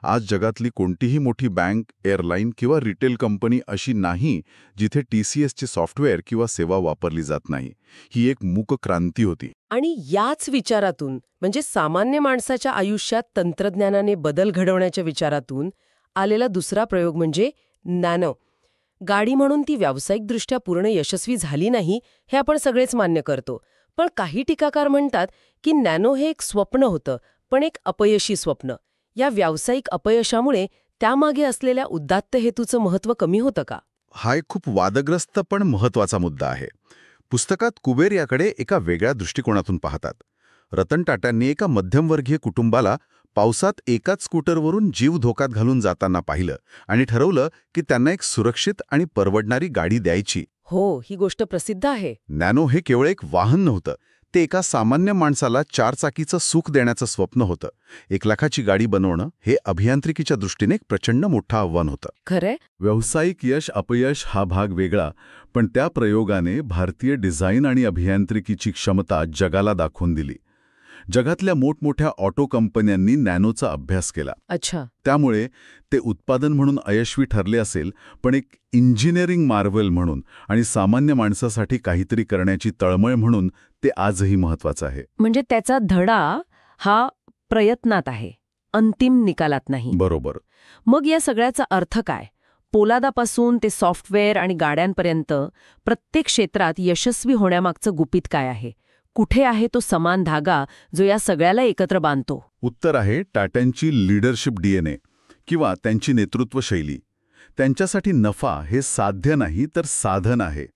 [SPEAKER 1] आज जगातली कोणतीही मोठी बँक, एअरलाईन किंवा रिटेल कंपनी अशी नाही जिथे TCSचे सॉफ्टवेअर किंवा सेवा वापरली जात नाही. ही एक मूक क्रांती होती.
[SPEAKER 2] आणि याच विचारातून, म्हणजे सामान्य माणसाच्या आयुष्यात तंत्रज्ञानाने बदल घडवण्याच्या विचारातून आलेला दुसरा प्रयोग म्हणजे नॅनो. गाडी म्हणून ती व्यावसायिकदृष्ट्या पूर्ण यशस्वी झाली नाही हे आपण सगळेच मान्य करतो. पण काही टीकाकार म्हणतात की नॅनो हे एक स्वप्न होतं, पण एक अपयशी स्वप्न. या व्यावसायिक अपयशामुळे त्यामागे असलेल्या उदात्त हेतूचं महत्त्व कमी होतं का?
[SPEAKER 1] हा एक खूप वादग्रस्त पण महत्वाचा मुद्दा आहे. पुस्तकात कुबेर याकडे एका वेगळ्या दृष्टिकोनातून पाहतात. रतन टाटांनी एका मध्यमवर्गीय कुटुंबाला पावसात एकाच स्कूटरवरून जीव धोक्यात घालून जाताना पाहिलं आणि ठरवलं की त्यांना एक सुरक्षित आणि परवडणारी गाडी द्यायची.
[SPEAKER 2] हो, ही गोष्ट प्रसिद्ध आहे.
[SPEAKER 1] नॅनो हे केवळ एक वाहन नव्हतं, ते एका सामान्य माणसाला 4 चाकीचं सुख देण्याचं स्वप्न होतं. 1 लाखाची गाडी बनवणं हे अभियांत्रिकीच्या दृष्टीने एक प्रचंड मोठं आव्हान होतं.
[SPEAKER 2] खरंय.
[SPEAKER 1] व्यावसायिक यश अपयश हा भाग वेगळा, पण त्या प्रयोगाने भारतीय डिझाईन आणि अभियांत्रिकीची क्षमता जगाला दाखवून दिली. जगातल्या मोठमोठ्या ऑटो कंपन्यांनी नॅनोचा अभ्यास केला.
[SPEAKER 2] अच्छा.
[SPEAKER 1] त्यामुळे ते उत्पादन म्हणून अयशस्वी ठरले असेल, पण एक इंजिनिअरिंग मार्व्हल म्हणून आणि सामान्य माणसासाठी काहीतरी करण्याची तळमळ म्हणून ते आजही महत्वाचं आहे.
[SPEAKER 2] म्हणजे त्याचा धडा हा प्रयत्नात आहे, अंतिम निकालात नाही.
[SPEAKER 1] बरोबर.
[SPEAKER 2] मग या सगळ्याचा अर्थ काय? पोलादापासून ते सॉफ्टवेअर आणि गाड्यांपर्यंत प्रत्येक क्षेत्रात यशस्वी होण्यामागचं गुपित काय आहे? कुठे आहे तो समान धागा जो या सगळ्याला एकत्र बांधतो?
[SPEAKER 1] उत्तर आहे टाटांची लीडरशिप DNA किंवा त्यांची नेतृत्व शैली. त्यांच्यासाठी नफा हे साध्य नाही तर साधन आहे.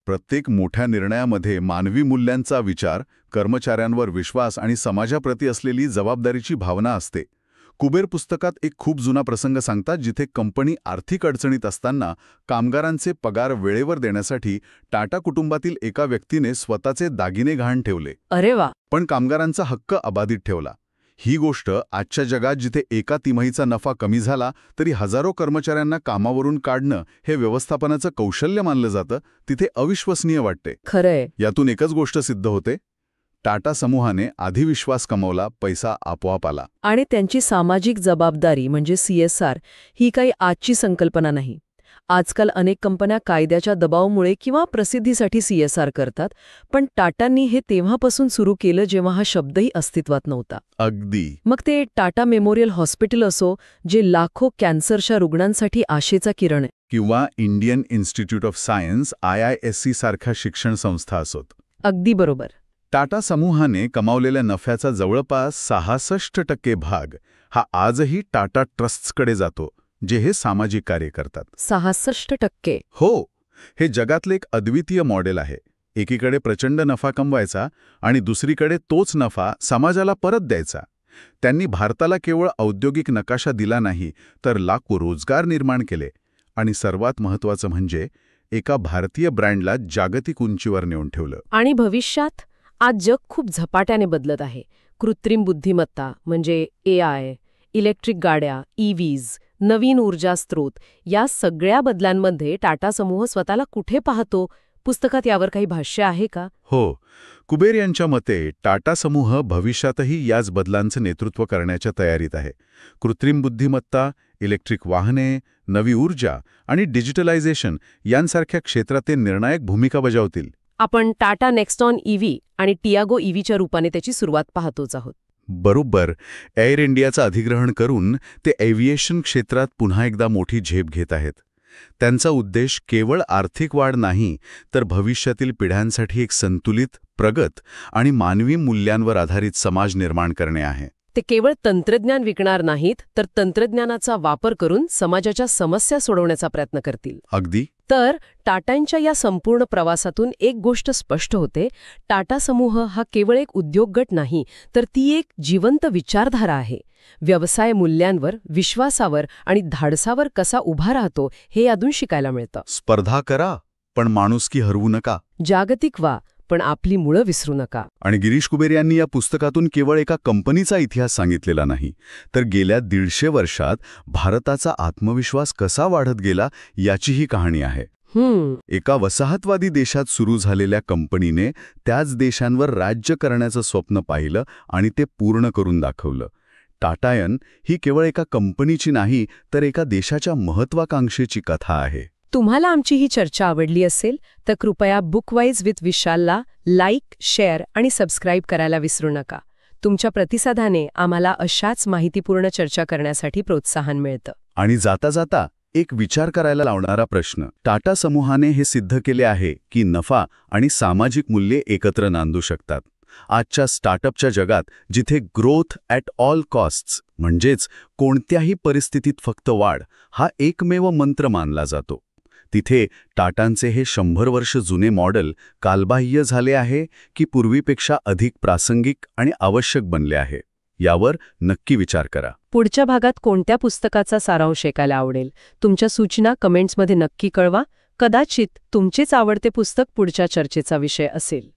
[SPEAKER 1] प्रत्येक मोठ्या निर्णयामध्ये मानवी मूल्यांचा विचार, कर्मचाऱ्यांवर विश्वास आणि समाजाप्रती असलेली जबाबदारीची भावना असते. कुबेर पुस्तकात एक खूप जुना प्रसंग सांगतात जिथे कंपनी आर्थिक अडचणीत असताना कामगारांचे पगार वेळेवर देण्यासाठी टाटा कुटुंबातील एका व्यक्तीने स्वतःचे दागिने गहाण ठेवले.
[SPEAKER 2] अरे वा.
[SPEAKER 1] पण कामगारांचा हक्क अबाधित ठेवला. ही गोष्ट आजच्या जगात जिथे एका तिमाहीचा नफा कमी झाला तरी हजारो कर्मचाऱ्यांना कामावरून काढणं हे व्यवस्थापनाचं कौशल्य मानलं जातं, तिथे अविश्वसनीय वाटते.
[SPEAKER 2] खरंय.
[SPEAKER 1] यातून एकच गोष्ट सिद्ध होते, टाटा समूहाने आधी विश्वास कमावला, पैसा आपोआप आला.
[SPEAKER 2] आणि त्यांची सामाजिक जबाबदारी म्हणजे CSR ही काही आजची संकल्पना नाही. आजकाल अनेक कंपन्या कायद्याच्या दबावामुळे किंवा प्रसिद्धीसाठी CSR करतात, पण टाटांनी हे तेव्हापासून सुरू केलं जेव्हा हा शब्दही अस्तित्वात नव्हता.
[SPEAKER 1] अगदी.
[SPEAKER 2] मग ते टाटा मेमोरियल हॉस्पिटल असो, जे लाखो कॅन्सरच्या रुग्णांसाठी आशेचा किरण आहे,
[SPEAKER 1] किंवा Indian institute of science IISc सारख्या शिक्षण संस्था असोत.
[SPEAKER 2] अगदी बरोबर.
[SPEAKER 1] टाटा समूहाने कमावलेल्या नफ्याचा जवळपास 66% भाग हा आजही टाटा ट्रस्ट्सकडे जातो. जे हे सामाजिक कार्य करतात.
[SPEAKER 2] 66%.
[SPEAKER 1] हो, हे जगातले एक अद्वितीय मॉडेल आहे. एकीकडे प्रचंड नफा कमवायचा आणि दुसरीकडे तोच नफा समाजाला परत द्यायचा. त्यांनी भारताला केवळ औद्योगिक नकाशा दिला नाही, तर लाखो रोजगार निर्माण केले आणि सर्वात महत्त्वाचं म्हणजे एका भारतीय ब्रँडला जागतिक उंचीवर नेऊन ठेवलं.
[SPEAKER 2] आणि भविष्यात आज जग खूप झपाट्याने बदलत आहे. कृत्रिम बुद्धिमत्ता म्हणजे AI, इलेक्ट्रिक गाड्या, EVs, नवीन ऊर्जा स्रोत, या सगळ्या बदलांमध्ये टाटा समूह स्वतःला कुठे पाहतो? पुस्तकात यावर काही भाष्य आहे का?
[SPEAKER 1] हो, कुबेर यांच्या मते टाटा समूह भविष्यातही याच बदलांचं नेतृत्व करण्याच्या तयारीत आहे. कृत्रिम बुद्धिमत्ता, इलेक्ट्रिक वाहने, नवी ऊर्जा आणि डिजिटलायझेशन यांसारख्या क्षेत्रात ते निर्णायक भूमिका बजावतील.
[SPEAKER 2] आपण टाटा नेक्स्टॉन EV आणि टियागो EVच्या रूपाने त्याची सुरुवात पाहतोच आहोत.
[SPEAKER 1] बरोबर. एअर इंडियाचं अधिग्रहण करून ते एव्हिएशन क्षेत्रात पुन्हा एकदा मोठी झेप घेत आहेत. त्यांचा उद्देश केवळ आर्थिक वाढ नाही, तर भविष्यातील पिढ्यांसाठी एक संतुलित, प्रगत आणि मानवी मूल्यांवर आधारित समाज निर्माण करणे आहे.
[SPEAKER 2] ते केवळ तंत्रज्ञान विकणार नाहीत, तर तंत्रज्ञानाचा वापर करून समाजाच्या समस्या सोडवण्याचा प्रयत्न करतील.
[SPEAKER 1] अगदी.
[SPEAKER 2] तर टाटांच्या या संपूर्ण प्रवासातून एक गोष्ट स्पष्ट होते, टाटा समूह हा केवळ एक उद्योग गट नाही, तर ती एक जिवंत विचारधारा आहे. व्यवसाय मूल्यांवर, विश्वासावर आणि धाडसावर कसा उभा राहतो हे यातून शिकायला मिळतं.
[SPEAKER 1] स्पर्धा करा, पण माणुसकी हरवू नका.
[SPEAKER 2] जागतिक व्हा, पण आपली मुळं विसरू नका.
[SPEAKER 1] आणि गिरीश कुबेर यांनी या पुस्तकातून केवळ एका कंपनीचा इतिहास सांगितलेला नाही, तर गेल्या 150 वर्षात भारताचा आत्मविश्वास कसा वाढत गेला याचीही कहाणी आहे. एका वसाहतवादी देशात सुरू झालेल्या कंपनीने त्याच देशांवर राज्य करण्याचं स्वप्न पाहिलं आणि ते पूर्ण करून दाखवलं. टाटायन ही केवळ एका कंपनीची नाही, तर एका देशाच्या महत्वाकांक्षेची कथा आहे.
[SPEAKER 2] तुम्हाला आमची ही चर्चा आवडली असेल तर कृपया बुकवाईज विथ विशालला लाईक, शेअर आणि सबस्क्राईब करायला विसरू नका. तुमच्या प्रतिसादाने आम्हाला अशाच माहितीपूर्ण चर्चा करण्यासाठी प्रोत्साहन मिळतं.
[SPEAKER 1] आणि जाता जाता एक विचार करायला लावणारा प्रश्न. टाटा समूहाने हे सिद्ध केले आहे की नफा आणि सामाजिक मूल्ये एकत्र नांदू शकतात. आजच्या स्टार्टअपच्या जगात जिथे ग्रोथ ॲट ऑल कॉस्ट्स म्हणजेच कोणत्याही परिस्थितीत फक्त वाढ हा एकमेव मंत्र मानला जातो, तिथे टाटांचे हे 100 वर्ष जुने मॉडेल कालबाह्य झाले आहे की पूर्वीपेक्षा अधिक प्रासंगिक आणि आवश्यक बनले आहे, यावर नक्की विचार करा.
[SPEAKER 2] पुढच्या भागात कोणत्या पुस्तकाचा सारांश ऐकायला आवडेल? तुमच्या सूचना कमेंट्समध्ये नक्की कळवा. कदाचित तुमचेच आवडते पुस्तक पुढच्या चर्चेचा विषय असेल.